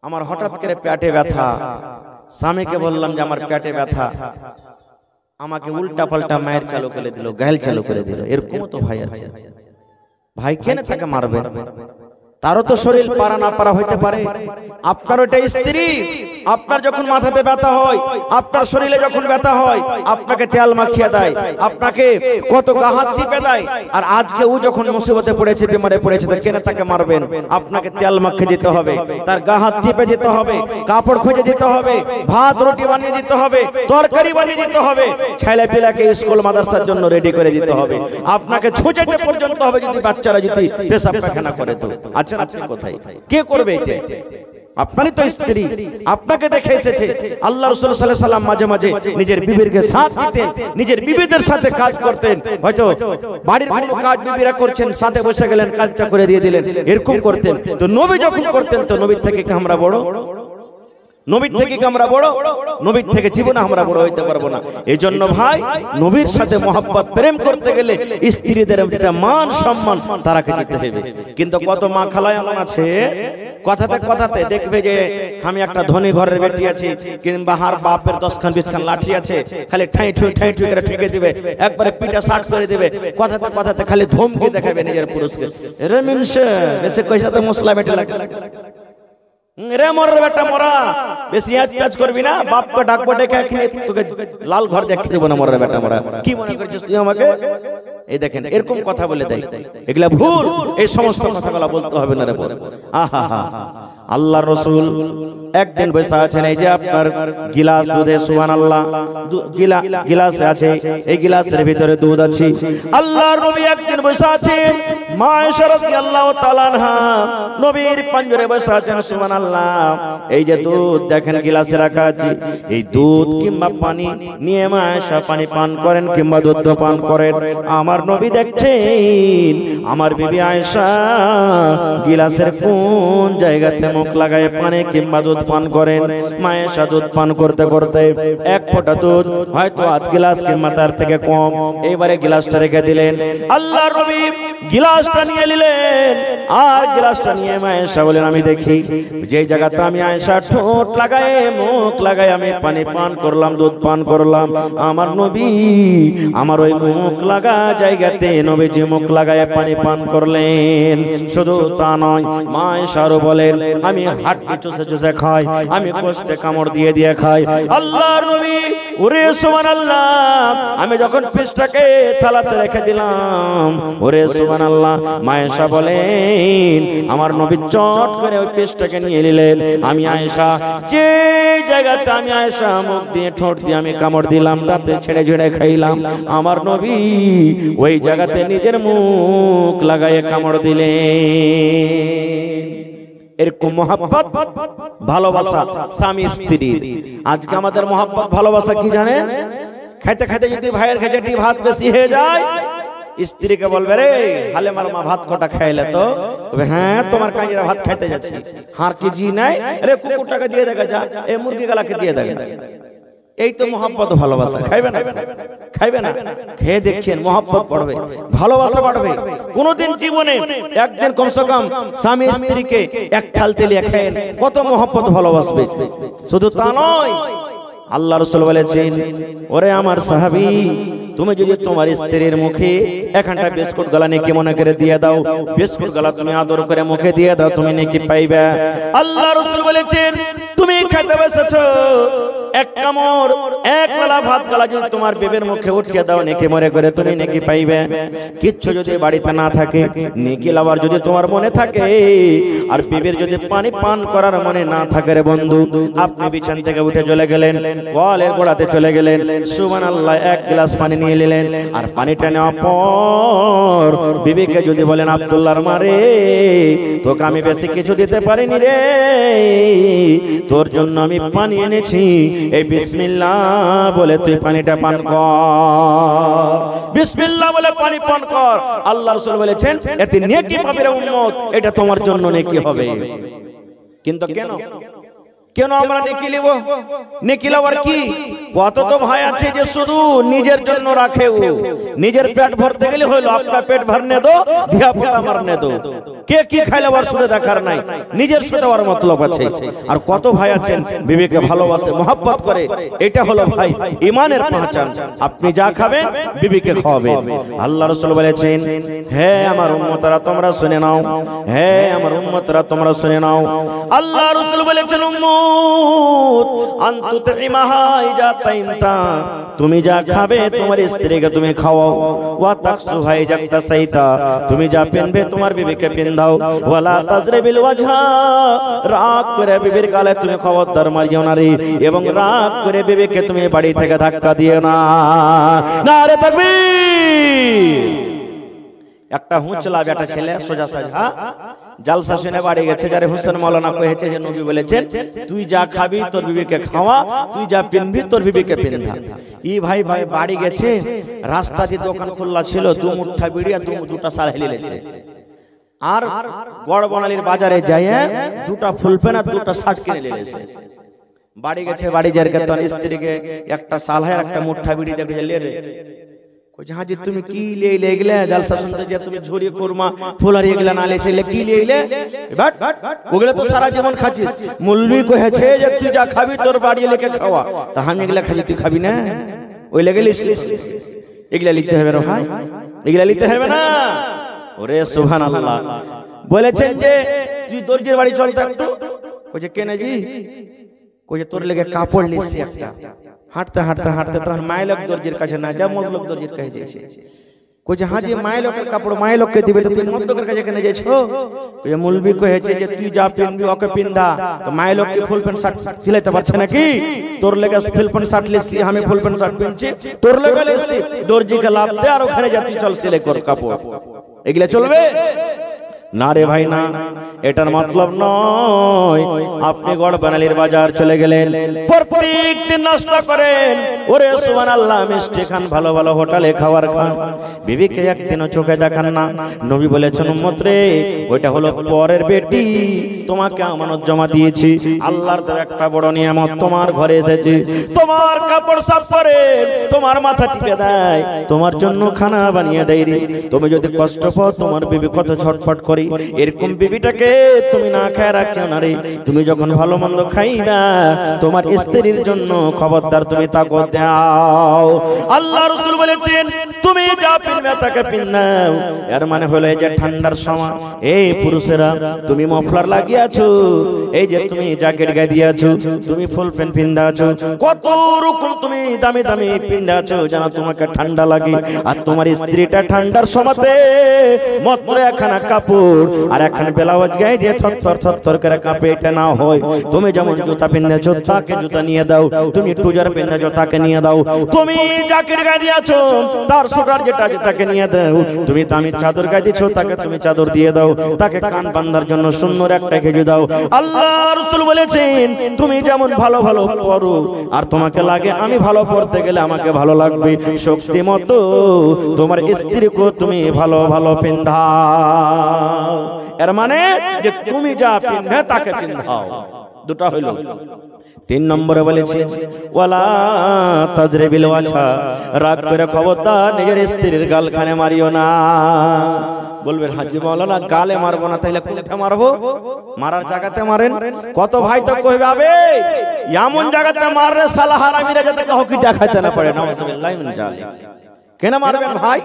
Speaker 1: আমার হঠাৎ করে পেটে ব্যথা, স্বামীকে বললাম যে আমার পেটে ব্যথা, আমাকে উল্টা পাল্টা মায়ের চালু করে দিল, গায়েল চালু করে দিল। এরকম তো ভাই আছে। ভাই কেন তাকে মারবেন? তারও তো শরীর পারা না পারা হইতে পারে। আপনার ওইটা স্ত্রী, আপনার যখন মাথাতে ব্যথা হয়, আপনার শরীরে যখন ব্যথা হয়, আপনাকে তেল মাখিয়ে দেয়, আপনাকে কত হাত টিপে দেয়। আর আজকে ও যখন মুসিবতে পড়েছে, বিমারে পড়েছে, তো কেন তাকে মারবেন? আপনাকে তেল মাখিয়ে দিতে হবে, তার গা হাত টিপে দিতে হবে, কাপড় খুঁজে দিতে হবে, ভাত রুটি বানিয়ে দিতে হবে, তরকারি বানিয়ে দিতে হবে, ছেলে পিলাকে স্কুল মাদ্রাসার জন্য রেডি করে দিতে হবে, আপনাকে ছুঁচাইতে পর্যন্ত হবে যদি বাচ্চারা যদি পেশাব পায়খানা করে। তো আপনি কোথায়, কে করবে এটা? আপনারই তো স্ত্রী, আপনাকে দেখে এসেছে। আল্লাহ রাসূল সাল্লাল্লাহু আলাইহি ওয়াসাল্লাম মাঝে মাঝে নিজের বিবিকে সাথ দিতেন, নিজের বিবিদের সাথে কাজ করতেন। হয়তো বাড়ির কোনো কাজ বিবিরা করছেন, সাথে বসে গেলেন, কাজটা করে দিয়ে দিলেন, এরকম করতেন। তো নবী যখন করতেন, তো নবীর থেকে কি আমরা বড়? নবীর থেকে কি আমরা বড়? নবীর থেকে জীবনে আমরা বড় হইতে পারবো না। এই জন্য ভাই, নবীর সাথে মহব্বত প্রেম করতে গেলে স্ত্রীদের একটা মান সম্মান তারাকে দিতে হবে। কিন্তু কত মা খালায় এমন আছে, কথাতে কথাতে দেখবে যে আমি একটা ধনী ঘরের বেটি আছি, কিংবা হার বাপের 10খান 20খান লাঠি আছে, খালি ঠাই ঠুই করে ঠেকে দিবে, একবারে পিঠা শার্ট করে দিবে, কথাতে কথাতে খালি ধমকি দেখাবে নিজের পুরুষকে। রে মিনসে বেশি কইসা তো মশলা বেটে লাগে, রে মর বেটা মরা, বেশি আজ করবি না, বাপকে ডাকবো, ডেকে তোকে লাল ঘর দেখতে দেবো না, মর বেটা মরা, কি মনে করছিস তুই আমাকে? এই দেখেন এরকম কথা বলে দেয়, এগুলা ভুল। এই সমস্ত কথাগুলো বলতে হবে না রে। আহা, আল্লাহ রাসূল একদিন বসে আছেন, এই যে আপনার গিলাস দুধে, সুবহানাল্লাহ, গিলাস আছে, এই গিলাসের ভিতরে দুধ আছে। আল্লাহর নবী একদিন বসে আছেন, মা আয়েশা রাদিয়াল্লাহু তাআলা আনহা নবীর পাঞ্জরে বসে আছেন, সুবহানাল্লাহ। এই যে দুধ দেখেন গিলাসে রাখা আছে, এই দুধ কিংবা পানি নিয়ে মা আয়েশা পানি পান করেন কিংবা দুধ পান করেন। আমার নবী দেখছেন আমার বিবি আয়েশা গিলাসের কোন জায়গাতে মুখ লাগায় পানি কিংবা দুধ পান করেন। মা আয়েশা দুধ পান করতে করতে এক ফোঁটা দুধ, হয়তো আধ গিলাস কিংবা তার থেকে কম, এইবারে গিলাসটা রেখে দিলেন। আল্লাহর নবী গিলাসটা নিয়ে নিলেন, আর গিলাসটা নিয়ে মা আয়েশা বলেন, আমি দেখি যে জায়গাতে আমি আয়েশা ঠোঁট লাগায় মুখ লাগায় আমি পানি পান করলাম, দুধ পান করলাম, আমার নবী আমার ওই মুখ লাগা জায়গাতে নবীজি মুখ লাগায় পানি পান করলেন। শুধু তা নয়, মা আয়েশা আরো বলেন, আমি হাড্ডি চুষে চুষে খাই, আমি কষ্টে কামড় দিয়ে দিয়ে খাই। আল্লাহর নবী ওরে সুবহানাল্লাহ, আমি যখন পিসটাকে থালাতে রেখে দিলাম, ওরে সুবহানাল্লাহ, মা আয়েশা বলেন আমার নবী চট করে ওই পিসটাকে নিয়ে নিলেন। আমি আয়েশা যে জায়গাতে আমি আয়েশা মুখ দিয়ে ঠোঁট দিয়ে আমি কামড় দিলাম, তাতে ছেড়ে ছেড়ে খাইলাম, আমার নবী ওই জায়গাতে নিজের মুখ লাগায়ে কামড় দিলেন। এরকম মহব্বত ভালোবাসা স্বামী স্ত্রীর। আজকে আমাদের মহব্বত ভালোবাসা কি জানেন? খাইতে খাইতে যদি ভাইয়ের খেচেটি ভাত বেশি হয়ে যায়, স্ত্রীকে বলবে রে হালেমার মা ভাত কটা খাইলে তো, হ্যাঁ তোমার কাজেরা ভাত খাইতে যাচ্ছি, হার কি জি নাই, আরে কুকুরটাকে দিয়ে দেখা যা, এই মুরগি গালাকে দিয়ে দেখা। এই তো মহব্বত ভালোবাসা। খাইবে না? খাইবে না? খেয়ে দেখছেন মহব্বত বাড়বে, ভালোবাসা বাড়বে। কোনদিন জীবনে একদিন কমসে কম স্বামী স্ত্রীকে এক থাল তেলিয়ে খায়েন, কত মহব্বত ভালোবাসবে। শুধু তা নয়, আল্লাহ রাসূল বলেছেন ওরে আমার সাহাবী, তুমি যদি তোমার স্ত্রীর মুখে একখানটা বিস্কুট গলা নেকি মনে করে দিয়ে দাও, বিস্কুট গলা তুমি আদর করে মুখে দিয়ে দাও, তুমি নেকি পাইবে। আল্লাহ রাসূল বলেছেন তুমি খেতে বসেছো, এক কামড় এক বেলা ভাত গলা যদি তোমার বিবির মুখে উঠিয়ে দাও, নেকি মনে করে তুমি নেকি পাইবে। কিচ্ছু যদি বাড়িতে না থাকে, নেকি লাভার যদি তোমার মনে থাকে, আর বিবির যদি পানি পান করার মনে না থাকে রে বন্ধু, আপনি বিছানা থেকে উঠে চলে গেলেন, কলের গোড়াতে চলে গেলেন, সুবহানাল্লাহ এক গ্লাস পানি নিয়ে নিলেন, আর পানিটা নেওয়ার পর বিবিকে যদি বলেন আব্দুল্লাহর মারে তোকে আমি বেশি কিছু দিতে পারিনি রে, তোর জন্য আমি পানি এনেছি, এই বিসমিল্লাহ বলে তুই পানিটা পান কর, বিসমিল্লাহ বলে পানি পান কর। আল্লাহ রাসূল বলেছেন এতে নেকি পাবে রে উম্মত, এটা তোমার জন্য নেকি হবে। কিন্তু কেন কেন আমরা নেকি নিব? নেকি লওয়ার কি? কত তো ভাই আছে যে শুধু নিজের জন্য রাখে, নিজের পেট ভরতে গেলে হইলো আপনার পেট ভরনে দো, ধিয়া পুতা মারনে দো, কে কি খাইলে ওর শুধু দেখার নাই, নিজের সাথে ওর মতলব আছে। আর কত ভাই আছেন বিবিকে ভালোবাসে, মহব্বত করে, এটা হলো ভাই ঈমানের পহচান। আপনি যা খাবেন বিবিকে খাওয়াবেন। আল্লাহ রাসূল বলেছেন হে আমার উম্মতরা তোমরা শুনে নাও, হে আমার উম্মতরা তোমরা শুনে নাও, আল্লাহ রাসূল বলেছেন উম্মত আনতুতিমাহা ইজা তাইমতা, তুমি যা খাবে তোমার স্ত্রীকে তুমি খাওয়াও, ওয়া তাকসুহা ইজা তাসাইতা, তুমি যা পেনবে তোমার বিবিকে পেন্দাও, ওয়ালা তাজরিবিল ওয়াজহা, রাগ করে বিবির গালে তুমি খবরদার মারিও না রে, এবং রাগ করে বিবিকে তুমি বাড়ি থেকে ধাক্কা দিও না। নারে তাকবীর। একটা হুঁচলা বেটা ছেলে সোজা সাজা জালসা শুনে বাড়ি গেছে, যারে হোসেন মাওলানা কহেছে যে নবী বলেছেন তুই যা খাবি তোর বিবিকে খাওয়া, তুই যা পিনবি তোর বিবিকে পিনধা। ই ভাই ভাই বাড়ি গেছে, রাস্তা দিয়ে দোকান খোলা ছিল, দু মুঠা বিড়িয়া দুটা সাল হেলিলেছে, আর গড় বনালির বাজারে যাইয়া দুটা ফুলপেন আর দুটা শার্ট কিনে নিয়েছে। বাড়ি গেছে, বাড়ি যার কে তোর স্ত্রীকে একটা সাল হয় একটা মুঠা বিড়ি দেখে লে রে, কইছে হাজি তুমি কি লে গেলে জালসা শুনতে যে তুমি ঝুরি কুরমা ফুলারি এগুলা না লেছে কি লে বাট ওগুলা তো সারা জীবন খাচ্ছিস, মুলবি কহেছে যে তুই যা খাবি তোর বাড়ি লেকে খাওয়া, তা আমি এগুলা খালি তুই খাবি না, ওই লেগে লিস এগুলা লিখতে হবে রে ভাই, এগুলা লিখতে হবে না। ওরে সুবহানাল্লাহ। বলেছেন যে তুই দর্জির বাড়ি চল তো একটু, কইছে কেন জি, কইছে তোর লেগে কাপড় লিখছি একটা, হাঁটতে হাঁটতে হাঁটতে তখন মাইলক দর্জির কাছে না যা মদলক দর্জির কাছে যাইছে, কইছে হ্যাঁ জি মাইলকের কাপড় মাইলককে দিবে তো তুই মদলকের কাছে কেন যাইছো, কইছে মুলবি কহেছে যে তুই যা পিনবি ওকে পিনধা, তো মাইলক কি ফুল প্যান্ট শার্ট সিলাইতে পারছে নাকি, তোর লেগে ফুল প্যান্ট শার্ট লিখছি, আমি ফুল প্যান্ট শার্ট পিনছি, তোর লেগে লিখছি, দর্জিকে লাভ দে আর ওখানে যা তুই চল সিলাই কর কাপড়, এগুলা চলবে না রে ভাই না। এটার মতলব নয় আপনি গড় বানালির বাজার চলে গেলেন, প্রত্যেক দিন নাস্তা করেন, ওরে সুবহানাল্লাহ মিষ্টি খান, ভালো ভালো হোটেলে খাবার খান, বিবিকে একদিনও চোখে দেখান না। নবী বলেছেন উম্মত রে ওইটা হলো পরের বেটি, তোমাকে আমানত জমা দিয়েছি, আল্লাহর দেওয়া একটা বড় নিয়ামত, তোমার ঘরে এসেছে, তোমার কাপড় সাফ করে, তোমার মাথা টিপে দেয়, তোমার জন্য খানা বানিয়ে দেয় রে, তুমি যদি কষ্ট পাও তোমার বিবি কত ছটফট করে, এরকম বিবিটাকে তুমি না খায় রাখিও না রে। তুমি যখন ভালো মন্দ খাইবা তোমার স্ত্রীর জন্য খবরদার তুমি তাকে দাও। আল্লাহ রাসূল বলেছেন তুমি যা পিনবে তাকে পিনাও। এর মানে হলো এই যে ঠান্ডার সময় এই পুরুষেরা তুমি মফলার লাগিয়েছো, এই যে তুমি জ্যাকেট গায়ে দিয়েছো, তুমি ফুল প্যান্ট পিন্দাছো, কত রকম তুমি দামি দামি পিন্দাছো যেন তোমাকে ঠান্ডা লাগে। আর তোমার স্ত্রীটা ঠান্ডার সময়তে মাত্র একখানা কাপড় আর একখানা ব্লাউজ গায়ে দিয়ে থরথর থরথর করে কাঁপে। এটা না হয় তুমি যেমন জুতা পিন্দাছো তাকে জুতা নিয়ে দাও, তুমি টুজার পিন্দাছো তাকে নিয়ে দাও, তুমি জ্যাকেট গায়ে দিয়েছো তার সোটার যেটা তাকে নিয়ে দাও, তুমি দামি চাদর গায়ে দিয়েছো তাকে তুমি চাদর দিয়ে দাও, তাকে কান বান্ধার জন্য সুন্দর একটা খেজুর দাও। আল্লাহ রাসূল বলেছেন তুমি যেমন ভালো ভালো পরো আর তোমাকে লাগে আমি ভালো পড়তে গেলে আমাকে ভালো লাগবে, শক্তি মতো তোমার স্ত্রীকে তুমি ভালো ভালো পিন্ধাও। এর মানে যে তুমি যা পিনবে তাকে পিন্ধাও। দুটো হইল। 3 নম্বরে বলেছে ওয়ালা তাজরিবিল ওয়াজহা, রাগ করে খবরদার নিজের স্ত্রীর গালখানে মারিও না। বলবেন হাজী মাওলানা গালে মারবো না, তাইলে কোনটা মারবো? মারার জায়গাতে মারেন। কত ভাই তো কইবে আবে এমন জায়গাতে মাররে সালা হারামিরা যাতে কাউকে দেখাইতে না পারে। নাউজুবিল্লাহি মিন জালিক। কেন মারবেন ভাই?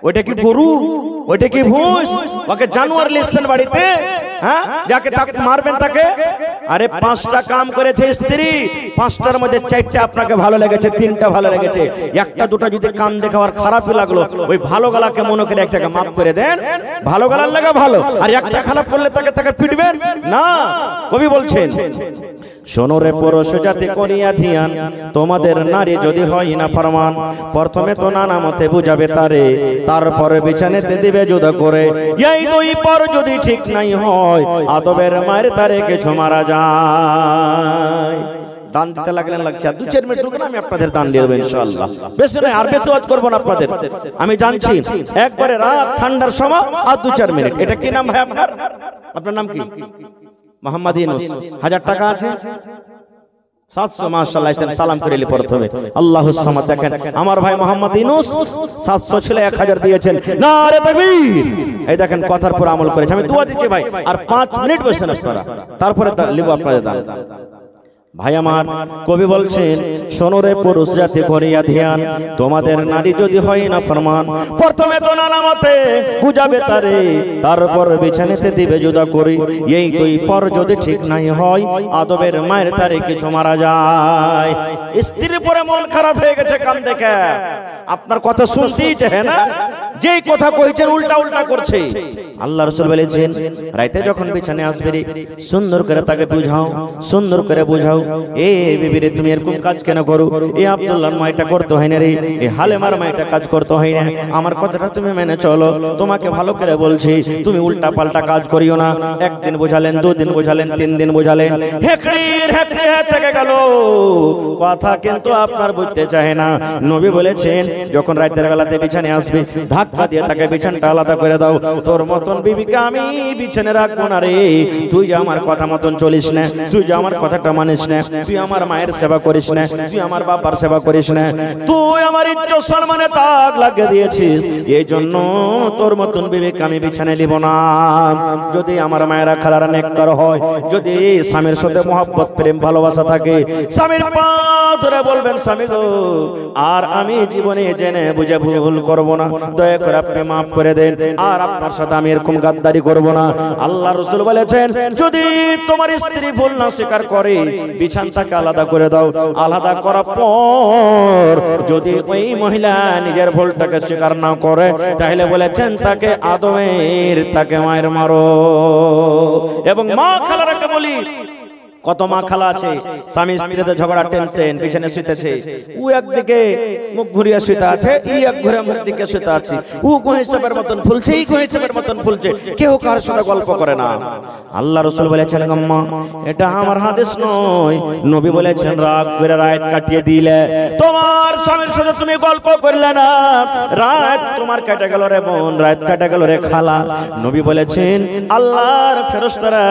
Speaker 1: ওইটা কি গরু? ওইটা কি ভুঁস? ওকে জানোয়ার লিখছেন বাড়িতে? হ্যাঁ, যাকে তাকে মারবেন তাকে? আরে 5টা কাম করেছে স্ত্রী, 5টার মধ্যে 4টা আপনাকে ভালো লেগেছে, 3টা ভালো লেগেছে, একটা দুটো যদি কাম দেখাবার খারাপই লাগলো ওই ভালো গলাকে মনে করে একটাকে মাফ করে দেন। ভালো গলার লাগা ভালো, আর একটা খারাপ করলে তাকে তাকে পিটবেন না। কবি বলছেন শোনো রে পুরুষ জাতি করিয়া ধিয়ান, তোমাদের নারী যদি হয় না ফরমান, প্রথমে তো নানা মতে বুঝাবে তারে, তারপরে বিছানেতে দিবে জুদা করে। এই দুই পর যদি ঠিক নাই হয় আদবের মায়ের তারে কিছু মারা যায়। দান দিতে লাগলেন লাগছে 2-4 মিনিট ঢুকে আমি আপনাদের দান দিয়ে দেব ইনশাআল্লাহ। বেশি নয়, আর বেশি ওয়াজ করব না আপনাদের, আমি জানছি একবারে রাত ঠান্ডার সময় আর 2-4 মিনিট। এটা কি নাম ভাই আপনার? আপনার নাম কি? মোহাম্মদ ইউনুস। 1000 টাকা আছে 700 মাশাআল্লাহ। সালাম করিলি প্রথমে আল্লাহুস সামাদ। দেখেন আমার ভাই মোহাম্মদ ইউনুস 700 ছিল 1000 দিয়েছেন। নারে তাকবীর। এই দেখেন কথার পর আমল করেছে। আমি দোয়া দিচ্ছি ভাই আর 5 মিনিট বসেন আপনারা, তারপরে লিব আপনাদের দান। ভাই আমার কবি বলছেন শোনো রে পুরুষ জাতি করিয়া ধ্যান, তোমাদের নারী যদি হয় না ফরমান, প্রথমে তো নানা মতে বুঝাবে তারে, তারপর বিছানেতে দিবে জুদা করি। এই দুই পর যদি ঠিক নাই হয় আদবের মায়ের তারে কিছু মারা যায়। স্ত্রীর পরে মন খারাপ হয়ে গেছে কান দেখে, আপনার কথা শুনতেই চায় না, যেই কথা কইছেন উল্টা উল্টা করছে। আল্লাহ রাসূল বলেছেন রাতে যখন বিছানে আসবে সুন্দর করে তাকে বুঝাও, সুন্দর করে বুঝাও। এ বিবি রে তুমি এরকম কাজ কেন করো? এ আব্দুল্লাহর মা এটা করতে হয় না রে, এ হালেমার মা এটা কাজ করতে হয় না, আমার কথাটা তুমি মেনে চলো। তোমাকে ভালো করে বলছি, তুমি উল্টা পাল্টা কাজ করিও না। একদিন বুঝালেন, 2 দিন বুঝালেন, 3 দিন বুঝালেন, হেকড়ির হেকড়ি থেকে গেল কথা, কিন্তু আপনার বুঝতে চায় না। নবী বলেছেন যখন রাতের বেলাতে বিছানে আসবে ধাক্কা দিয়ে তাকে বিছানটা আলাদা করে দাও। তোর মতন বিবিকে আমি বিছানে রাখবো না রে, তুই আমার কথা মতন চলিস না, তুই আমার কথাটা মানিস না, তুই আমার মায়ের সেবা করিস না, তুই আমার বাবার সেবা করিস না, তুই আমার ইজ্জত সম্মানে দাগ লাগিয়ে দিয়েছিস, এই জন্য তোর মতন বিবিকে আমি বিছানে নিব না। যদি আমার মায়েরা খালারা নেককার হয়, যদি স্বামীর সাথে মহব্বত প্রেম ভালোবাসা থাকে, স্বামীর পা ধরে বলবেন স্বামী গো আর আমি জীবনে জেনে বুঝে ভুল করব না, দয়া করে আপনি মাফ করে দেন, আর আপনার সাথে আমি এরকম গাদ্দারি করব না। আল্লাহ রাসূল বলেছেন যদি তোমার স্ত্রী ভুল না স্বীকার করে বিছানাটাকে আলাদা করে দাও। আলাদা করার পর যদি ওই মহিলা নিজের ভুলটাকে স্বীকার না করে তাহলে বলেছেন তাকে আদমের তাকে মায়ের মারো। এবং মা খালারাকে বলি, কত মা খালা আছে স্বামী স্ত্রীতে ঝগড়া টেনশন বিছানে শুইতেছে, ও একদিকে মুখ ঘুরিয়ে শুইতে আছে, ই এক ঘুরে মুখ দিকে শুইতে আছে, ও গোহিসাবের মতন ফুলছে, ই গোহিসাবের মতন ফুলছে, কেউ কার সাথে গল্প করে না। আল্লাহ রাসূল বলেছেন আম্মা এটা আমার হাদিস নয়, নবী বলেছেন রাগ করে রাত কাটিয়ে দিলে তোমার স্বামীর সাথে তুমি গল্প করলে না, রাত তোমার কেটে গেল রে বোন, রাত কেটে গেল রে খালা। নবী বলেছেন আল্লাহর ফেরেশতারা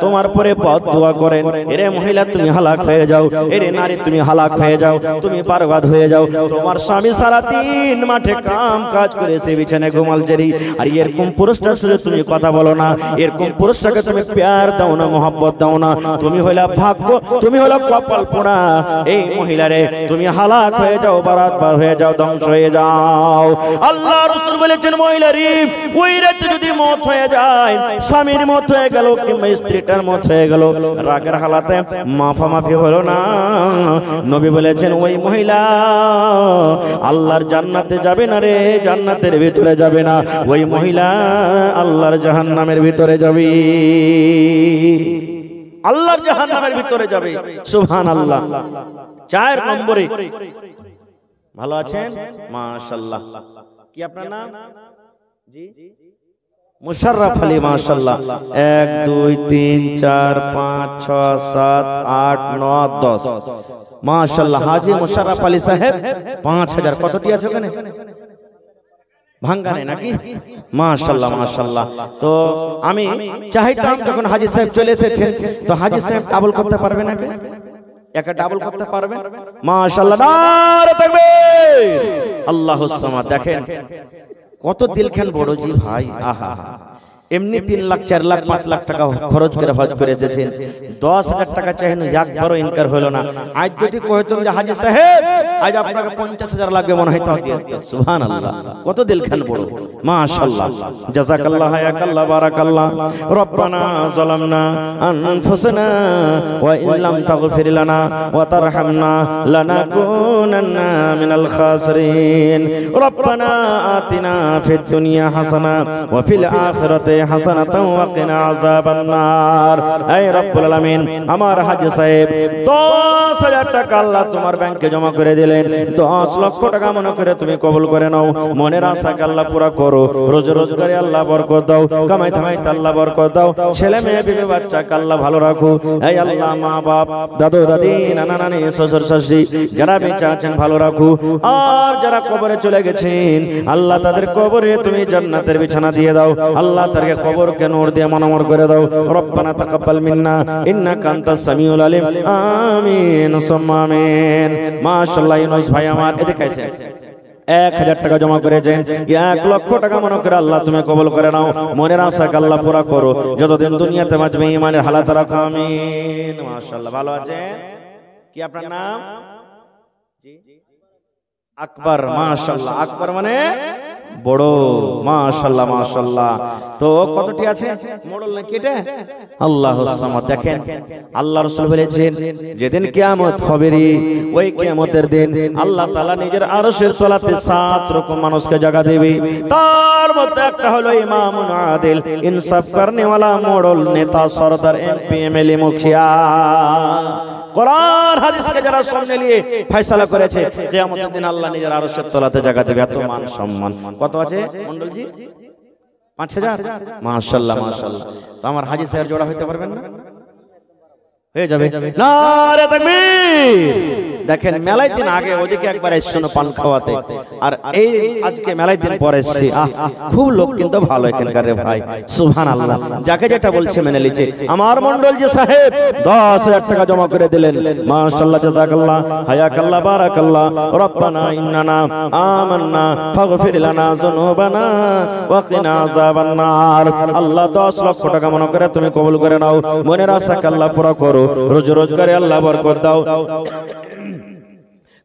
Speaker 1: তোমার পরে বদদুয়া করে এরে মহিলা তুমি হালাক হয়ে যাও, এরে নারী তুমি হালাক হয়ে যাও, তুমি বরবাদ হয়ে যাও। তোমার স্বামী সারা দিন মাঠে কাম কাজ করেছে, বিছানায় ঘুমাল জেরি, আর এরকম পুরুষটার সাথে তুমি কথা বলো না, এরকম পুরুষটাকে তুমি প্যার দাও না, মোহাব্বত দাও না, তুমি হইলা ভাগ্য, তুমি হইলা কপাল পোড়া। এই মহিলারে তুমি হালাক হয়ে যাও, বরবাদ হয়ে যাও, ধ্বংস হয়ে যাও। আল্লাহ রাসূল বলেছেন মহিলারি ওই রাতে যদি মত হয়ে যায়, স্বামীর মত হয়ে গেল কিংবা স্ত্রীটার মত হয়ে গেল, রাগের হালাতে মাফামাফি হলো না, নবী বলেছেন ওই মহিলা আল্লাহর জান্নাতে যাবে না রে, জান্নাতের ভিতরে যাবে না, ওই মহিলা আল্লাহর জাহান্নামের ভিতরে যাবে, আল্লাহর জাহান্নামের ভিতরে যাবে। সুবহানাল্লাহ। 4 নম্বরে, ভালো আছেন? মাশাআল্লাহ। কি আপনার নাম? জি মুশাররফ আলী। মাশাআল্লাহ। 1 2 3 4 5 6 7 8 9 10। মাশাআল্লাহ। হাজী মুশাররফ আলী সাহেব 5000। কতটি আছে ওখানে? ভাঙ্গা নেই নাকি? মাশাআল্লাহ মাশাআল্লাহ। তো আমি চাইতাম যখন হাজী সাহেব চলে এসেছেন, তো হাজী সাহেব ডাবল করতে পারবে নাকি? একা ডাবল করতে পারবে? মাশাআল্লাহ। নারে তাকবীর। আল্লাহুস সামাদ। দেখেন কত দিলখান বড় জি ভাই। আহা, এমনি 3 লাখ 4 লাখ 5 লাখ টাকা খরচ করে হজ করে এসেছেন, 10,000 টাকা চাইেন, একবারও ইনকার হলো না। আজ যদি কইতাম যে হাজী সাহেব আজ আপনাকে 50,000 লাগবে, মনে হয় তাও দিয়ে দিত। সুবহানাল্লাহ। কত দিলখান বড়। মাশাআল্লাহ। জাযাকাল্লাহ, হায়াকাল্লাহ, বারাকাল্লাহ। রব্বানা যালামনা আনফুসানা ওয়া ইল্লাম তাগফির লানা ওয়া তারহামনা লানাকুনান্না মিনাল খাসিরিন। রব্বানা আতিনা ফিদ দুনিয়া হাসানা ওয়া ফিল আখিরাতি হাসানাতাও ওয়া কিনা আযাবান নার। হে রব্বুল আলামিন, আমার হাজী সাহেব 10,000 টাকা আল্লাহ তোমার ব্যাংকে জমা করে দিলেন, 10 লক্ষ টাকা মনে করে তুমি কবুল করে নাও, মনের আশাকে আল্লাহ পুরা করো, রোজগারে আল্লাহ বরকত দাও, কামাই থামাইতে আল্লাহ বরকত দাও, ছেলে মেয়ে বিবি বাচ্চাকে আল্লাহ ভালো রাখো। হে আল্লাহ, মা বাপ, দাদু দাদি, নানা নানি, শ্বশুর শাশুড়ি যারা বেঁচে আছেন ভালো রাখো, আর যারা কবরে চলে গেছেন আল্লাহ তাদের কবরে তুমি জান্নাতের বিছানা দিয়ে দাও, আল্লাহ তাদেরকে কবরকে নূর দিয়ে মনোমর করে দাও। রব্বানা তাকাব্বাল মিন্না ইন্নাকা আনতাস সামিউল আলিম। আমিন সুম্মা আমিন। মাশাআল্লাহ। ইউনুস ভাই আমার এদিকে আছে, 1000 টাকা জমা করেছেন, 1 লক্ষ টাকা মনে করে আল্লাহ তুমি কবুল করে নাও, মনের আশাকে আল্লাহ পুরা করো, যতদিন দুনিয়াতে বাঁচবে ঈমানের হালাত রাখো। আমিন। মাশাআল্লাহ। ভালো আছেন? কি আপনার নাম? জি আকবর। মাশাআল্লাহ। আকবর মানে বড়। মাশাআল্লাহ মাশাআল্লাহ। তো কতটি আছে? মোড়ল নাকি এটা? আল্লাহুস সামাদ। দেখেন আল্লাহ রাসূল বলেছেন যেদিন কিয়ামত হবে রে, ওই কিয়ামতের দিন আল্লাহ তাআলা নিজের আরশের তলাতে 7 রকম মানুষকে জায়গা দেবে, তার মধ্যে একটা হলো ইমামুন আদিল, ইনসাফ করনে वाला মোড়ল, নেতা, সরদার, এমপি, এমএলএ, মুখিয়া, কোরআন হাদিসকে যারা সামনে নিয়ে ফয়সালা করেছে, কিয়ামতের দিন আল্লাহ নিজের আরশের তলাতে জায়গা দেবে। এত মান সম্মান। কত আছে মন্ডলজি? 5000। মাশাআল্লাহ মাশাআল্লাহ। তো আমার হাজী সাহেব জোড়া হইতে পারবেন না? হয়ে যাবে। নারে তাকবীর। দেখেন মেলায় দিন আগে ওদিকে একবার এসেছিল পান খাওয়াতে, আর এই আজকে মেলায় দিন পরে এসেছি। খুব লোক কিন্তু ভালো এখানকার রে ভাই। সুবহানাল্লাহ। যাকে যেটা বলছে মেনে লিছে। আমার মন্ডলজি সাহেব 10,000 টাকা জমা করে দিলেন। মাশাআল্লাহ, জাযাকাল্লাহ, হায়াকাল্লাহ, বারাকাল্লাহ। রব্বানা ইন্নানা আমান্না ফাগফির লানা যুনুবানা ওয়া কিনা আযাবান নার। আল্লাহ 10 লক্ষ টাকা মনে করে তুমি কবুল করে নাও, মনের আশাকে আল্লাহ পুরা করো, রোজগারে আল্লাহ বরকত দাও,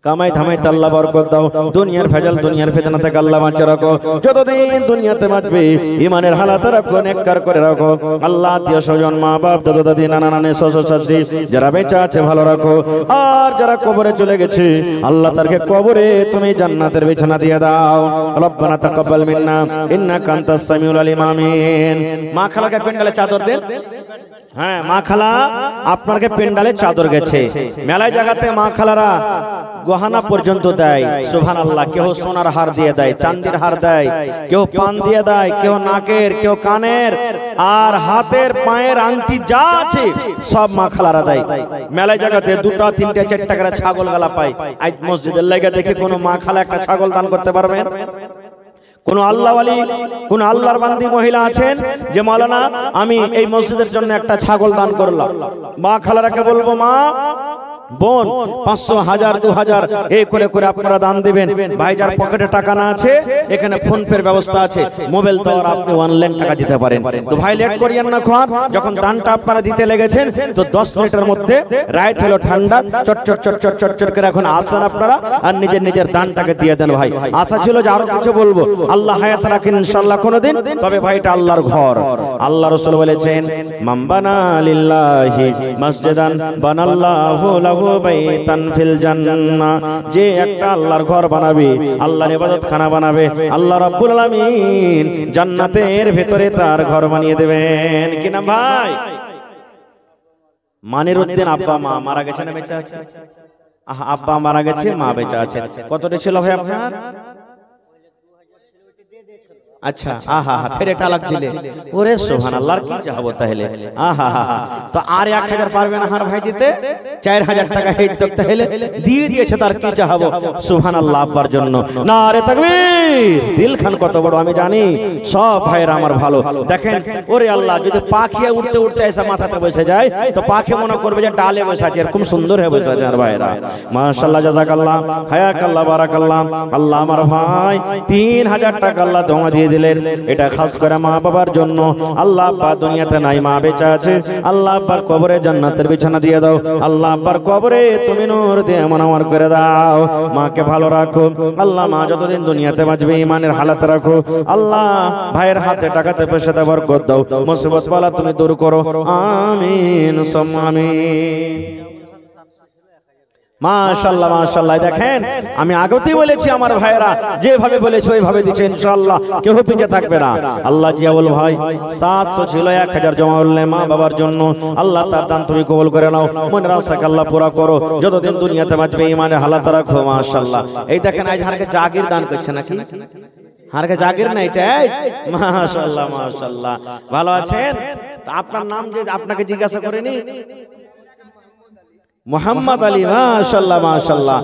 Speaker 1: কামাই ধামাইতে আল্লাহ বরকত দাও, দুনিয়ার ভেজাল দুনিয়ার ফিতনা থেকে আল্লাহ বাঁচিয়ে রাখো, যতদিন দুনিয়াতে বাঁচবে ঈমানের হালাত রাখো, নেককার করে রাখো। আল্লাহ আত্মীয় স্বজন, মা বাপ, দাদা দাদি, নানা নানি, শ্বশুর শাশুড়ি যারা বেঁচে আছে ভালো রাখো, আর যারা কবরে চলে গেছে আল্লাহ তাদেরকে কবরে তুমি জান্নাতের বিছানা দিয়ে দাও। রব্বানা তাকাব্বাল মিন্না ইন্নাকা আনতাস সামিউল আলিম। আমিন। মা খালাকে পেন্ডালে চাদর দেন। হ্যাঁ, মা খালা আপনাকে পেন্ডালে চাদর গেছে। মেলায় জায়গাতে মা খালারা গহনা পর্যন্ত দেয়। সুবহানাল্লাহ। কেউ সোনার হার দিয়ে দেয়, চাঁদির হার দেয়, কেউ পান দিয়ে দেয়, কেউ নাকের, কেউ কানের, আর হাতের পায়ের আংটি যা আছে সব মা খালারা দেয়। মেলায় জায়গাতে 2টা 3টে 4টা করে ছাগল গালা পায়। আজ মসজিদের লেগে দেখে কোনো মা খালা একটা ছাগল দান করতে পারবেন? কোন আল্লাহ ওয়ালি, কোন আল্লাহর বান্দি মহিলা আছেন যে মাওলানা আমি এই মসজিদের জন্য একটা ছাগল দান করলাম? মা খালারাকে বলবো, মা বোন 500, 1000, 2000 এই করে করে আপনারা দান দিবেন। ভাই যার পকেটে টাকা না আছে, এখানে ফোন পের ব্যবস্থা আছে, মোবাইল তো আর আপনি অনলাইন টাকা দিতে পারেন। তো ভাই লেট করিয়েন না, খান যখন দানটা আপনারা দিতে লেগেছেন তো 10 মিনিটের মধ্যে রাইত হলো ঠান্ডা, চট চট চট চট চট চট করে এখন আসেন আপনারা আর নিজের নিজের দানটাকে দিয়ে দেন। ভাই আশা ছিল যে আরো কিছু বলবো, আল্লাহ হায়াত রাখেন ইনশাআল্লাহ কোনদিন, তবে ভাই এটা আল্লাহর ঘর। আল্লাহ রাসূল বলেছেন, মান বানা লিল্লাহি মসজিদান বানাল্লাহু বাইতান ফিল জান্নাহ, যে একটা আল্লাহর ঘর বানাবে, আল্লাহর ইবাদত খানা বানাবে, আল্লাহ রাব্বুল আলামিন জান্নাতের ভেতরে তার ঘর বানিয়ে দেবেন। কি নাম ভাই? মানিরউদ্দিন। আব্বা মা মারা গেছে না বেঁচে আছে? আব্বা মারা গেছে, মা বেঁচে আছে। কতটা ছিল ভাই আপনার? আচ্ছা, আহা হা, ফের এটা লাগ দিলে, ওরে সুবহানাল্লাহ, কি চাহবো তাহলে? আহা হা, তো আর 1000 পারবে না হার ভাই দিতে? 4000 টাকা হেড তক তাহলে দিয়ে দিয়েছে, তার কি চাহবো? সুবহানাল্লাহ আব্বার জন্য নারে তাকবীর। দিল খান কত বড় আমি জানি, সব ভাইরা আমার ভালো। দেখেন ওরে আল্লাহ, যদি পাখি উঠতে উঠতে এসে মাথাতে বসে যায় তো পাখি মনে করবে যে ডালে বসে আছে, এরকম সুন্দর হয়ে বসে আছে। আর ভাইরা মাশাআল্লাহ, জাযাকাল্লাহ, হায়াকাল্লাহ, বারাকাল্লাহ। আল্লাহ আমার ভাই 3000 টাকা আল্লাহ জমা দিয়ে দিলেন, এটা খাস করে মা বাবার জন্য। আল্লাহ আব্বা দুনিয়াতে নাই, মা বেঁচে আছে, আল্লাহ আব্বার কবরে জান্নাতের বিছানা দিয়ে দাও। আল্লাহ আব্বার কবরে তুমি নূর দিয়ে মনোয়ার করে দাও। মাকে ভালো রাখো আল্লাহ, মা যতদিন দুনিয়াতে বাঁচবে ঈমানের হালাতে রাখো। আল্লাহ ভাইয়ের হাতে টাকাতে পয়সাতে বরকত দাও, মুসিবত বালা তুমি দূর করো, আমিন সুম্মা আমিন। মাশাআল্লাহ মাশাআল্লাহ। দেখেন আমি আগতেই বলেছি আমার ভাইরা যেভাবে বলেছে ওইভাবে দিচ্ছে ইনশাআল্লাহ, কেউ পিছে থাকবে না। আল্লাহ জিয়াউল ভাই 700 ছিল, 1000 জমা করলেন মা বাবার জন্য। আল্লাহ তার দান তুমি কবুল করে নাও, মনের আশাকে আল্লাহ পুরা করো, যতদিন দুনিয়াতে বাঁচবে ঈমানের হালাত রাখো। মাশাআল্লাহ। এই দেখেন আজ হারকে জাগির দান করছে নাকি? হারকে জাগির না এটা? মাশাআল্লাহ মাশাআল্লাহ। ভালো আছেন? তো আপনার নাম যে আপনাকে জিজ্ঞাসা করেনি? মোহাম্মদ আলী। মাশাআল্লাহ মাশাআল্লাহ।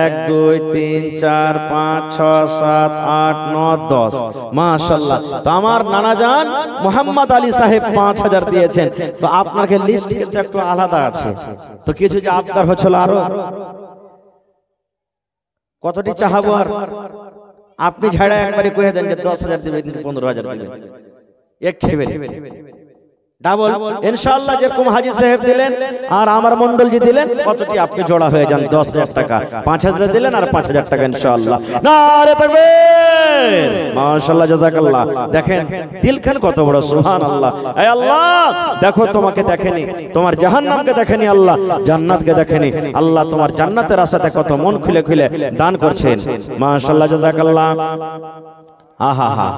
Speaker 1: 1 2 3 4 5 6 7 8 9 10 মাশাআল্লাহ। তো আমার নানা জান মোহাম্মদ আলী সাহেব 5000 দিয়েছেন। তো আপনাকে লিস্ট কিন্তু একটু আলাদা আছে, তো কিছু যে আপনার হচ্ছিল আরো কতটি চাহাবো, আর আপনি ঝাড়া একবারে কয়ে দেন যে 10000 দিবেন, 15000 দিবেন, এক খেবেন ডাবল ইনশাআল্লাহ। যেরকম হাজী সাহেব দিলেন আর আমার মন্ডলজি দিলেন, কতটি আপনি জোড়া হয়ে যান 10000 টাকা। 5000 দিলেন আর 5000 টাকা ইনশাআল্লাহ। নারে তাকবীর, মাশাআল্লাহ, জাযাকাল্লাহ। দেখেন দিলখান কত বড়, সুবহানাল্লাহ। হে আল্লাহ দেখো, তোমাকে দেখেনি, তোমার জাহান্নামকে দেখেনি, আল্লাহ জান্নাতকে দেখেনি। আল্লাহ তোমার জান্নাতের আশাতে কত মন খুলে খুলে দান করছেন। মাশাআল্লাহ, জাযাকাল্লাহ। আহা হা,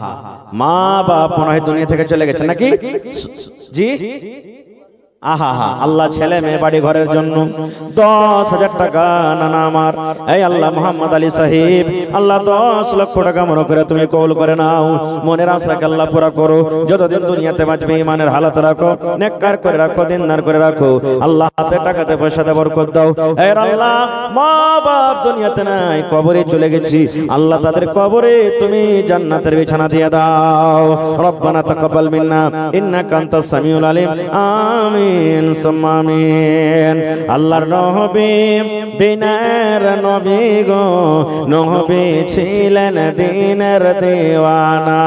Speaker 1: মা বাপ মনে হয় দুনিয়া থেকে চলে গেছে নাকি? জি, আহা হা। আল্লাহ ছেলে মেয়ে বাড়ি ঘরের জন্য 10000 টাকা নানা আমার, এই আল্লাহ মোহাম্মদ আলী সাহেব, আল্লাহ 10 লক্ষ টাকা মনে করে তুমি কবুল করে নাও, মনের আশাকে আল্লাহ পুরা করো, যতদিন দুনিয়াতে বাঁচবে ঈমানের হালাত রাখো, নেককার করে রাখো, দিনদার করে রাখো। আল্লাহ হাতে টাকাতে পয়সাতে বরকত দাও। হে আল্লাহ মা বাপ দুনিয়াতে নাই, কবরে চলে গেছি, আল্লাহ তাদের কবরে তুমি জান্নাতের বিছানা দিয়ে দাও। রব্বানা তাকাব্বাল মিন্না ইন্নাকা আনতাস সামিউল আলিম, আমিন সুম্মা আমিন। আল্লাহর নবী দিনের নবী গো, নবী ছিলেন দিনের দিওয়ানা।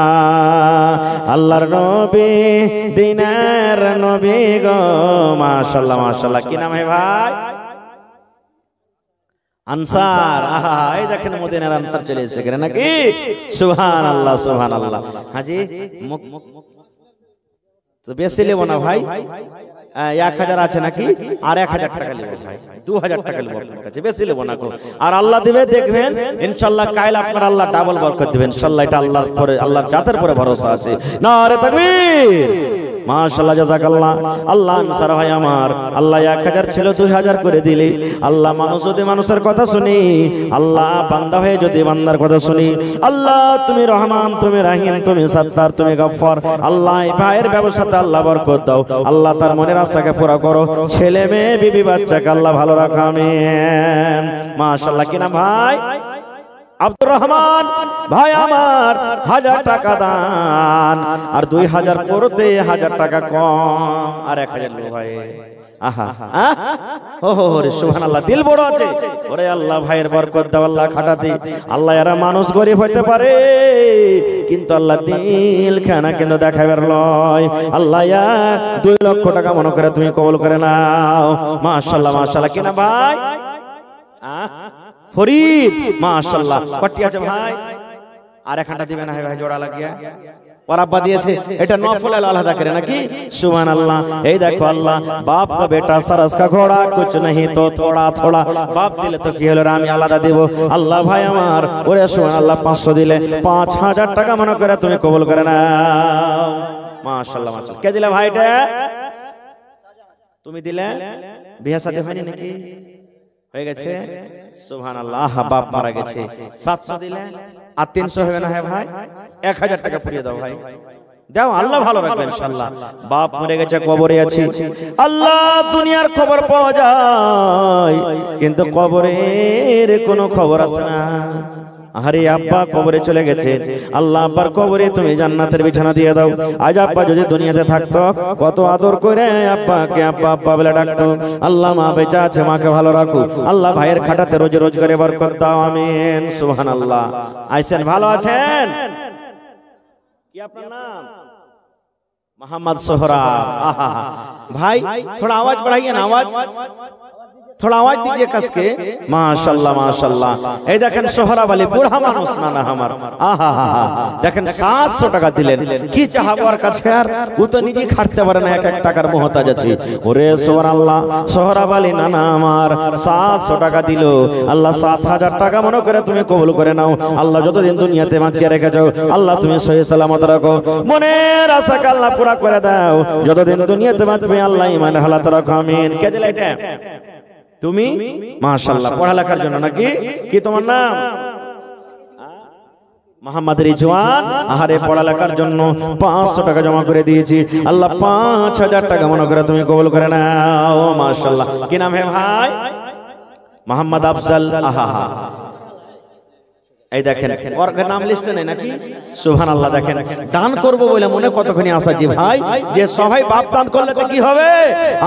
Speaker 1: আল্লাহর নবী দিনের নবী গো, মাশাআল্লাহ মাশাআল্লাহ। কি নাম है ভাই? আনসার। আহা, এই দেখেন মদিনার আনসার চলে এসেছে নাকি? সুবহানাল্লাহ সুবহানাল্লাহ। হাজি তো বেশি নেব না ভাই, 1000 আছে নাকি? আর 1000 টাকা নেব ভাই, 2000 টাকা নেব আপনার কাছে, বেশি নেব না। আর আল্লাহ দিবে দেখবেন ইনশাআল্লাহ, কাল আপনার আল্লাহ ডাবল বরকত দিবেন ইনশাআল্লাহ। এটা আল্লাহর পরে, আল্লাহর জাতের পরে ভরসা আছে। নারে তাকবীর, মাশাআল্লাহ, জাযাকাল্লাহ। আল্লাহ আনসার ভাই আমার, আল্লাহ 1000 ছিল 2000 করে দিলি। আল্লাহ মানুষ যদি মানুষের কথা শুনি, আল্লাহ বান্দা হয়ে যদি বান্দার কথা শুনি, আল্লাহ তুমি রহমান, তুমি রাহিম, তুমি সাত্তার, তুমি গফফার। আল্লাহ এই ভাইয়ের ব্যবসাতে আল্লাহ বরকত দাও, আল্লাহ তার মনের আশাকে পুরা করো, ছেলে মেয়ে বিবি বাচ্চাকে আল্লাহ ভালো রাখো, আমিন। মাশাআল্লাহ। কি নাম ভাই? আব্দুর রহমান ভাই আমার 1000 টাকা দান, আর 2000 করতে 1000 টাকা কম, আর 1000 লো ভাই। আহা ওহো রে সুবহানাল্লাহ, দিল বড় আছে। ওরে আল্লাহ ভাইয়ের বরকত দাও আল্লাহ খাটাতে। আল্লাহ এরা মানুষ গরিব হইতে পারে কিন্তু আল্লাহ দিল খানা কিন্তু দেখাবার লয়। আল্লাহ 2 লক্ষ টাকা মনে করে তুমি কবুল করে নাও। মাশাআল্লাহ মাশাআল্লাহ। কিনা ভাই ফরিদ মাশাআল্লাহ। কটি আছে ভাই? আর একটা দিবেন না ভাই, জোড়া লাগিয়া পরাব্বা দিয়েছে, এটা নফল আলাদা করে নাকি? সুবহানাল্লাহ। এই দেখো আল্লাহ, বাপ का बेटा सरस का घोड़ा कुछ नहीं तो थोड़ा थोड़ा, বাপ দিলে তো কি হলো, আমি আলাদা দেব। আল্লাহ ভাই আমার, ওরে সুবহানাল্লাহ 500 দিলে 5000 টাকা মনে করে তুমি কবুল করে নাও। মাশাআল্লাহ মাশাআল্লাহ। কে দিলে ভাইটা? তুমি দিলে? বিয়ে শাদী হয়নি নাকি? হয়ে গেছে? সুবহানাল্লাহ। বাপ মারা গেছে, 700 দিলে আর 300 হবে না ভাই? 1000 টাকা পুরিয়ে দাও ভাই, দাও, আল্লাহ ভালো রাখবে ইনশাআল্লাহ। বাপ মরে গেছে, কবরে আছে। আল্লাহ দুনিয়ার খবর পাওয়া যায় কিন্তু কবরের কোনো খবর আসে না। আরে আব্বা কবরে চলে গেছে, আল্লাহ আব্বার কবরে তুমি জান্নাতের বিছানা দিয়ে দাও। আজ আব্বা যদি দুনিয়াতে থাকতো কত আদর করে আব্বাকে আব্বা আব্বা বলে ডাকতো। আল্লাহ মা বেঁচে আছে, মাকে ভালো রাখো। আল্লাহ ভাইয়ের খাটাতে রোজ রোজ করে বরকত দাও, আমিন। সুবহানাল্লাহ। আইসেন, ভালো আছেন? কি আপনার নাম? মোহাম্মদ সোহরাব। ভাই थोड़ा आवाज बढ़ाइए ना, आवाज थोड़ा आवाज दीजिए कस के। माशाल्लाह माशाल्लाह। এই দেখেন সোহরাব আলী, বুড়া মানুষ না না আমার। আহা দেখেন 700 টাকা দিলেন, কি চাহাবো আর কাছে, আর ও তো নিজে খাটতে পারে না, এক এক টাকার মুহতাজ আছে। ওরে সুবহানাল্লাহ, সোহরাব আলী না না আমার 700 টাকা দিল। আল্লাহ 7000 টাকা মনে করে তুমি কবুল করে নাও। আল্লাহ যতদিন দুনিয়াতে বাঁচিয়ে রেখে যাও আল্লাহ তুমি সহি সালামত রাখো, মনের আশাকে আল্লাহ পুরা করে দাও। যতদিন দুনিয়াতে বাঁচবে আল্লাহ ইমানের হালাত রাখো, আমিন। কে দিলে এটা? তুমি? মাশাআল্লাহ। পড়ালেখার জন্য নাকি? কি তোমার নাম? মোহাম্মদ রিজওয়ান। আহারে পড়ালেখার জন্য 500 টাকা জমা করে দিয়েছি। আল্লাহ 5000 টাকা মনে করে তুমি কবুল করে নাও। মাশাআল্লাহ। কি নাম হে ভাই? মোহাম্মদ আফজাল। আহা এই দেখেন ওর নাম লিস্টে নেই নাকি? সুবহানাল্লাহ। দেখেন দান করব বলে মনে কতখানি আশা জি ভাই, যে সবাই বাপ দান করলে তো কি হবে,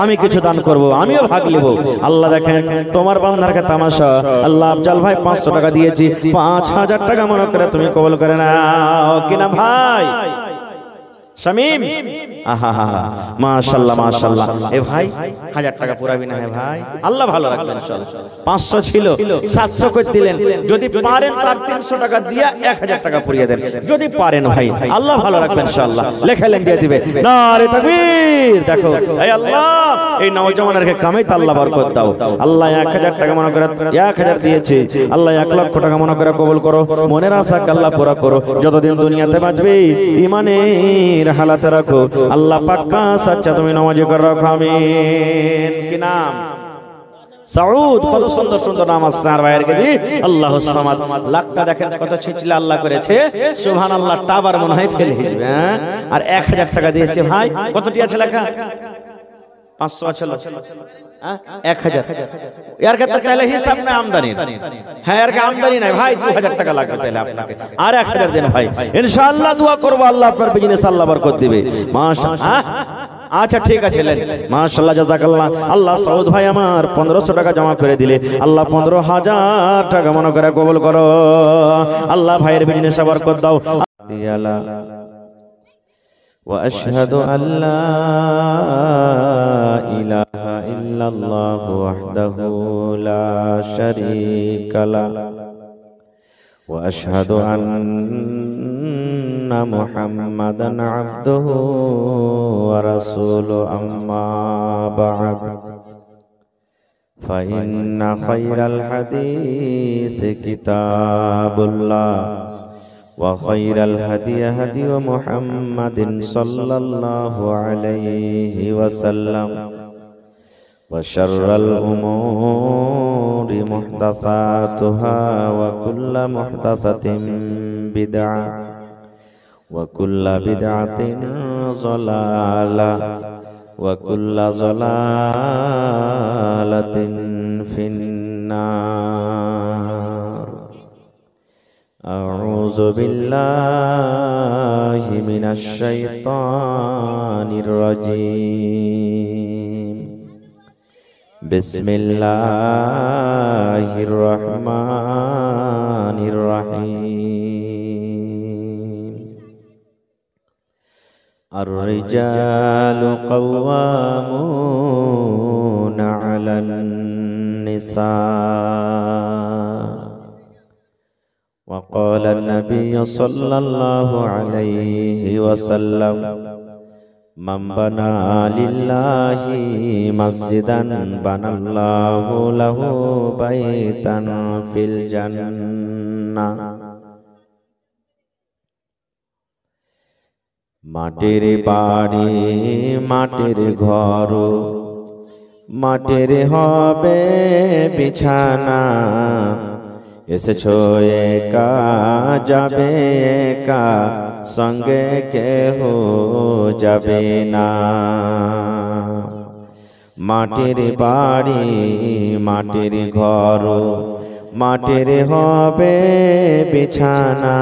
Speaker 1: আমি কিছু দান করব, আমিও ভাগ নেব। আল্লাহ দেখেন তোমার বান্দারকে তামাশা। আল্লাহ আফজাল ভাই 500 টাকা দিয়েছি, 5000 টাকা মনে করে তুমি কবুল করে নাও। কি নাম ভাই? শামীম। আহা মাশাআল্লাহ মাশাআল্লাহ। এ ভাই 1000 টাকা পুরাবি না হে ভাই? আল্লাহ ভালো রাখবেন ইনশাআল্লাহ। 500 ছিল 700 করে দিলেন, যদি পারেন তার 300 টাকা দিয়া 1000 টাকা পুরিয়ে দেন, যদি পারেন ভাই। আল্লাহ ভালো রাখবেন ইনশাআল্লাহ। লেখালেন দিয়ে দিবে। নারে তাকবীর। দেখো এই আল্লাহ এই নওজওয়ানকে কামাইতে আল্লাহ বরকত দাও। আল্লাহ 1000 টাকা মনে করে 1000 দিয়েছে, আল্লাহ 1 লক্ষ টাকা মনে করে কবুল করো, মনের আশাকে আল্লাহ পুরা করো। যতদিন দুনিয়াতে বাঁচবে ইমানের হালাতে রাখো। আল্লাহ পাক্কা সচ্চা তুমি নামাজি করে রাখো, আমিন। কি নাম? সাউদ। কত সুন্দর সুন্দর নাম আছে আর ভাইয়ের কাছে। আল্লাহুস সামাদ। লাখটা দেখেন কত ছিটলে আল্লাহ করেছে। সুবহানাল্লাহ। টাবার মনে হয় ফেলে দিবে। আর 1000 টাকা দিয়েছে ভাই। কতটি আছে লেখা? 500 আছে। 1000 यार कहता তাহলে হিসাব না আমদানি। হ্যাঁ এর আমদানি নাই ভাই, 2000 টাকা লাগবে তাহলে আপনাকে। আর 1000 দেন ভাই, ইনশাআল্লাহ দোয়া করব আল্লাহ আপনার বিজনেস আল্লাহ বরকত দিবে। মাশাআল্লাহ। আচ্ছা ঠিক আছে, মাশাআল্লাহ জাযাকাল্লাহ। আল্লাহ সাউদ ভাই আমার 1500 টাকা জমা করে দিলে, আল্লাহ 15000 টাকা মনে করে কবুল করো। আল্লাহ ভাইয়ের বিজনেসে বরকত দাও। وأشهد أن لا إله إلا الله وحده لا شريك له وأشهد أن محمدا عبده ورسوله أما بعد فإن خير الحديث كتاب الله وخير الهدي هدي محمد صلى الله عليه وسلم وشر الأمور محدثاتها وكل محدثة بدعة وكل بدعة ضلالة وكل ضلالة في النار أعوذ بالله من الشيطان الرجيم بسم الله الرحمن الرحيم الرجال قوامون على النساء وقال النبي صلى الله عليه وسلم من بنى لله مسجدا بنى الله له بيتا في الجنة মাটির বাড়ি মাটির ঘর মাটির হবে বিছানা এসেছো একা যাবে একা সঙ্গে কেহ যাবে না মাটির বাড়ি মাটির ঘর মাটির হবে বিছানা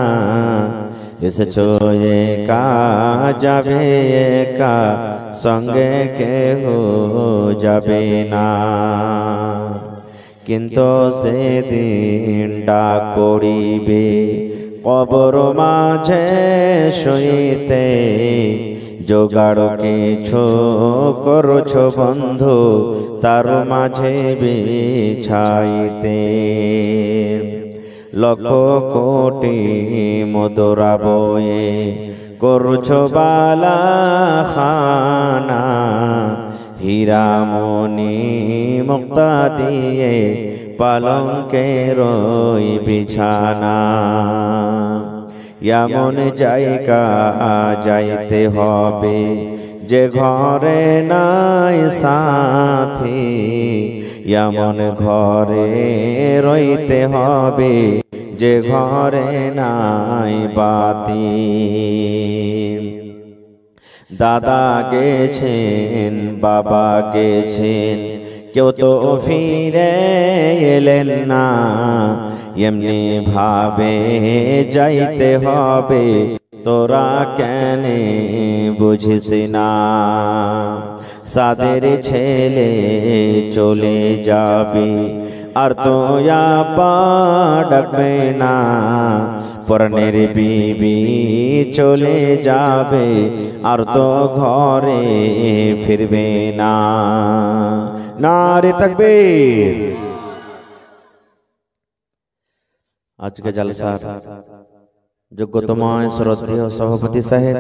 Speaker 1: এসেছো একা যাবে একা সঙ্গে কেহ যাবে না কিন্তু সেদিন ডাক পড়িবে কবর মাঝে শুইতে জোগাড় কিছু করছো বন্ধু তার মাঝে বিছাইতে লক্ষ কোটি মুদ্রা বয়ে করছো বালা খানা হীরা মণি মুক্তা দিয়ে পালঙ্কের বিছানা এমন জায়গা যাইতে হবে যে ঘরে নাই সাথী এমন ঘরে রইতে হবে যে ঘরে নাই বাতি দাদা গেছেন বাবা গেছেন কেউ তো ফিরে এলেন না এমনি ভাবে যাইতে হবে তোরা কেন বুঝিস না সাদের ছেলে চলে যাবে আর তো আপা ডাকবে না পরনের বিবি চলে যাবে আর তো ঘরে ফিরবে না নারে তাকবীর আজকে জলসার যোগ্যতম শ্রদ্ধেয় সভাপতি সাহেব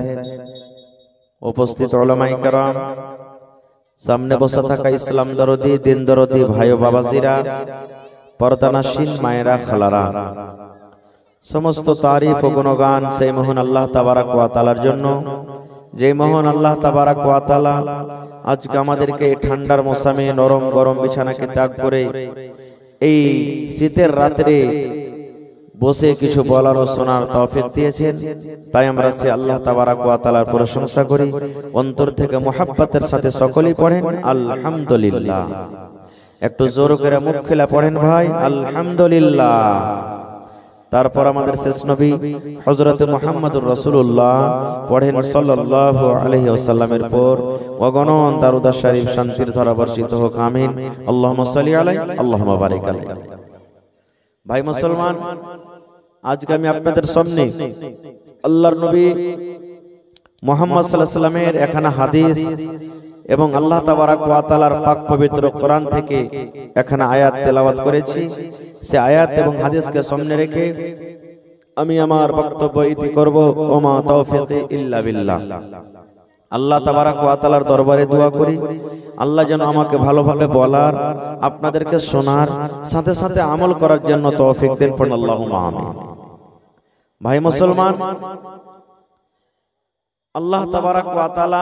Speaker 1: উপস্থিত উলামায়ে কেরাম সামনে বসে থাকা ইসলাম দরদি দিন দরদি ভাই ও বাবাজিরা পর্দানাশীন মায়েরা খালারা সমস্ত তারিফ ও গুণগান সেই মহান আল্লাহ তাবারক ওয়া তাআলার জন্য যে মহান আল্লাহ তাবারক ওয়া তাআলা আজকে আমাদেরকে এই ঠান্ডার মৌসুমে নরম গরম বিছানাকে ত্যাগ করে এই শীতের রাতে বসে কিছু বলার ও শোনার তৌফিক দিয়েছেন তাই আমরা সে আল্লাহ তাবারক ওয়া তাআলার প্রশংসা করি অন্তর থেকে মুহাব্বতের সাথে সকলেই পড়েন আলহামদুলিল্লাহ একটু জোর করে মুখ খুলে পড়েন ভাই আলহামদুলিল্লাহ তারপর আমাদের শেষ নবী হযরত মুহাম্মদুর রাসূলুল্লাহ পড়েন সাল্লাল্লাহু আলাইহি ওয়াসাল্লামের পর অগণন দারুদ শরীফ শান্তির ধারা বর্ষিত হোক আমিন আল্লাহুম্মা সাল্লি আলাইহি আল্লাহুম্মা বারিক আলাইহি ভাই মুসলমান আজকে আমি আপনাদের সামনে আল্লাহর নবী মুহাম্মদ সাল্লাল্লাহু আলাইহি ওয়াসাল্লামের একখানা হাদিস এবং আল্লাহ তাবারক ওয়া তাআলার পাক পবিত্র কোরআন থেকে একখানা আয়াত তেলাওয়াত করেছি সে আয়াত এবং হাদিসকে সামনে রেখে আমি আমার বক্তব্য ইতি করব ওমা তাওফীকি ইল্লা বিল্লাহ আল্লাহ তাবারক ওয়া তাআলার দরবারে দোয়া করি আল্লাহ যেন আমাকে ভালোভাবে বলার আপনাদেরকে শোনার সাথে সাথে আমল করার জন্য তৌফিক দেন পড়ুন আল্লাহুম্মা আমিন ভাই মুসলমান আল্লাহ তাবারক ওয়া তাআলা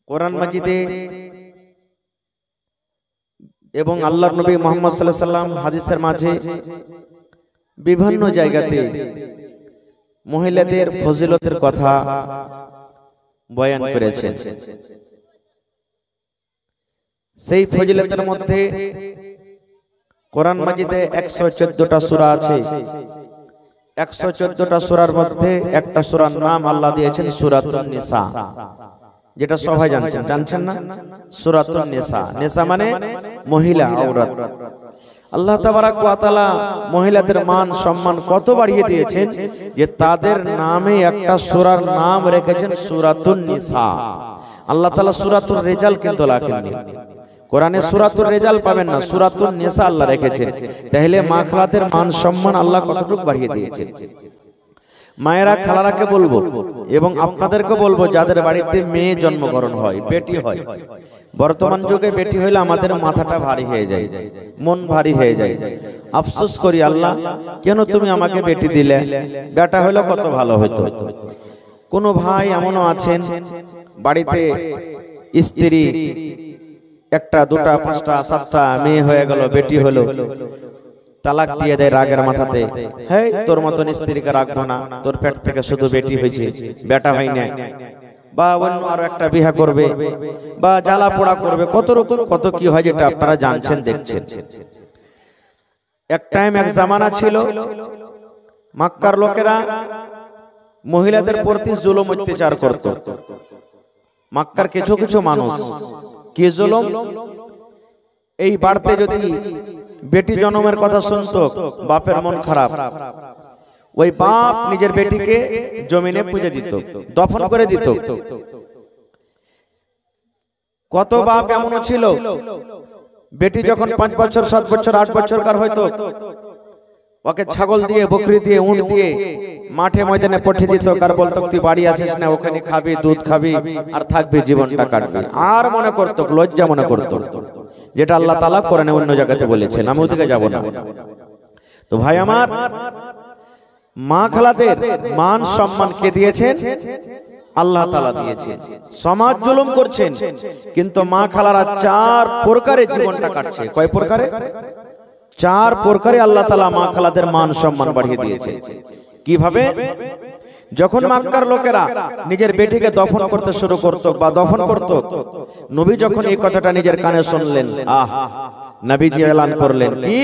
Speaker 1: কোরআন মাজিদে এবং আল্লাহর নবী মুহাম্মদ সাল্লাল্লাহু আলাইহি ওয়াসাল্লাম হাদিসের মাঝে বিভিন্ন জায়গাতে মহিলাদের ফজিলতের কথা বয়ান করেছেন সেই ফজিলতের মধ্যে কোরআন মাজিদে 114টা সূরা আছে। 114টা সূরার মধ্যে একটা সূরার নাম আল্লাহ দিয়েছেন সূরাতুন নিসা, যেটা সবাই জানছেন না? সূরাতুন নিসা, নিসা মানে মহিলা, আওরাত। আল্লাহ তাবারাক ওয়া তাআলা মহিলাদের মান সম্মান কত বাড়িয়ে দিয়েছেন যে তাদের নামে একটা সূরার নাম রেখেছেন সূরাতুন নিসা। আল্লাহ তাআলা সূরাতুর রিজাল কিন্তু লেখেননি, কোরআনে সূরাতুর রিজাল পাবেন না, সূরাতুন নিসা আল্লাহ রেখেছেন। তাহলে মা খালাদের মান সম্মান আল্লাহ কতটুকু বাড়িয়ে দিয়েছেন। মায়েরা খালারাকে বলবো এবং আপনাদেরকে বলবো, যাদের বাড়িতে মেয়ে জন্মগ্রহণ হয়, বেটি হয়, বর্তমান যুগে বেটি হইলে আমাদের মাথাটা ভারী হয়ে যায়, মন ভারী হয়ে যায়। আফসোস করি, আল্লাহ কেন তুমি আমাকে বেটি দিলে, বেটা হইলে কত ভালো হতো। কোন ভাই এমনও আছেন বাড়িতে স্ত্রী একটা, দুটা, পাঁচটা, সাতটা মেয়ে হয়ে গেল, বেটি হলো, তালাক দিয়ে দেয় রাগের মাথাতে। হ্যাঁ, তোর মতন স্ত্রীকে রাখবো না, তোর পেট থেকে শুধু বেটি হয়েছে, বেটা হয় না। বা অন্য আরো একটা বিয়ে করবে, বা জ্বালা পোড়া করবে, কত রকম কত কি হয়, যেটা আপনারা জানছেন, দেখছেন। এক টাইম, এক জামানা ছিল, মক্কার লোকেরা মহিলাদের প্রতি জুলুম অত্যাচার করত। মক্কার কিছু কিছু মানুষ কি জুলুম, এই বাড়তে যদি বেটি জন্মের কথা শুনতো, বাপের মন খারাপ, ওই বাপ নিজের বেটিকে জমিনে পুঁজে দিত, দফন করে দিত। কত বাপ এমন ছিল, বেটি যখন 5 বছর, 7 বছর, 8 বছর কার হয়তো, ওকে ছাগল দিয়ে, বকরি দিয়ে, উট দিয়ে মাঠে ময়দানে পাঠিয়ে দিত। কার বলতো, তুই বাড়ি আসিস না, ওখানে খাবি, দুধ খাবি আর থাকবি, জীবনটা কাটবি। আর মনে করতো, লজ্জা মনে করতো, যেটা আল্লাহ তাআলা কোরআনে অন্য জায়গাতে বলেছেন, আমি ওদিকে যাব না। তো ভাই আমার, মা খালাদের মান সম্মান কে দিয়েছেন? আল্লাহ তাআলা দিয়েছেন। সমাজ জুলুম করছেন, কিন্তু মা খালারা 4 প্রকারে জীবনটা কাটছে। কয় প্রকারে? 4 প্রকারে আল্লাহ তাআলা মা খালাদের মান সম্মান বাড়িয়ে দিয়েছে। কিভাবে? যখন মক্কার লোকেরা নিজের বেটিকে দফন করতে শুরু করত বা দফন করত, নবী যখন এই কথাটা নিজের কানে শুনলেন, নবীজি এলান করলেন কি,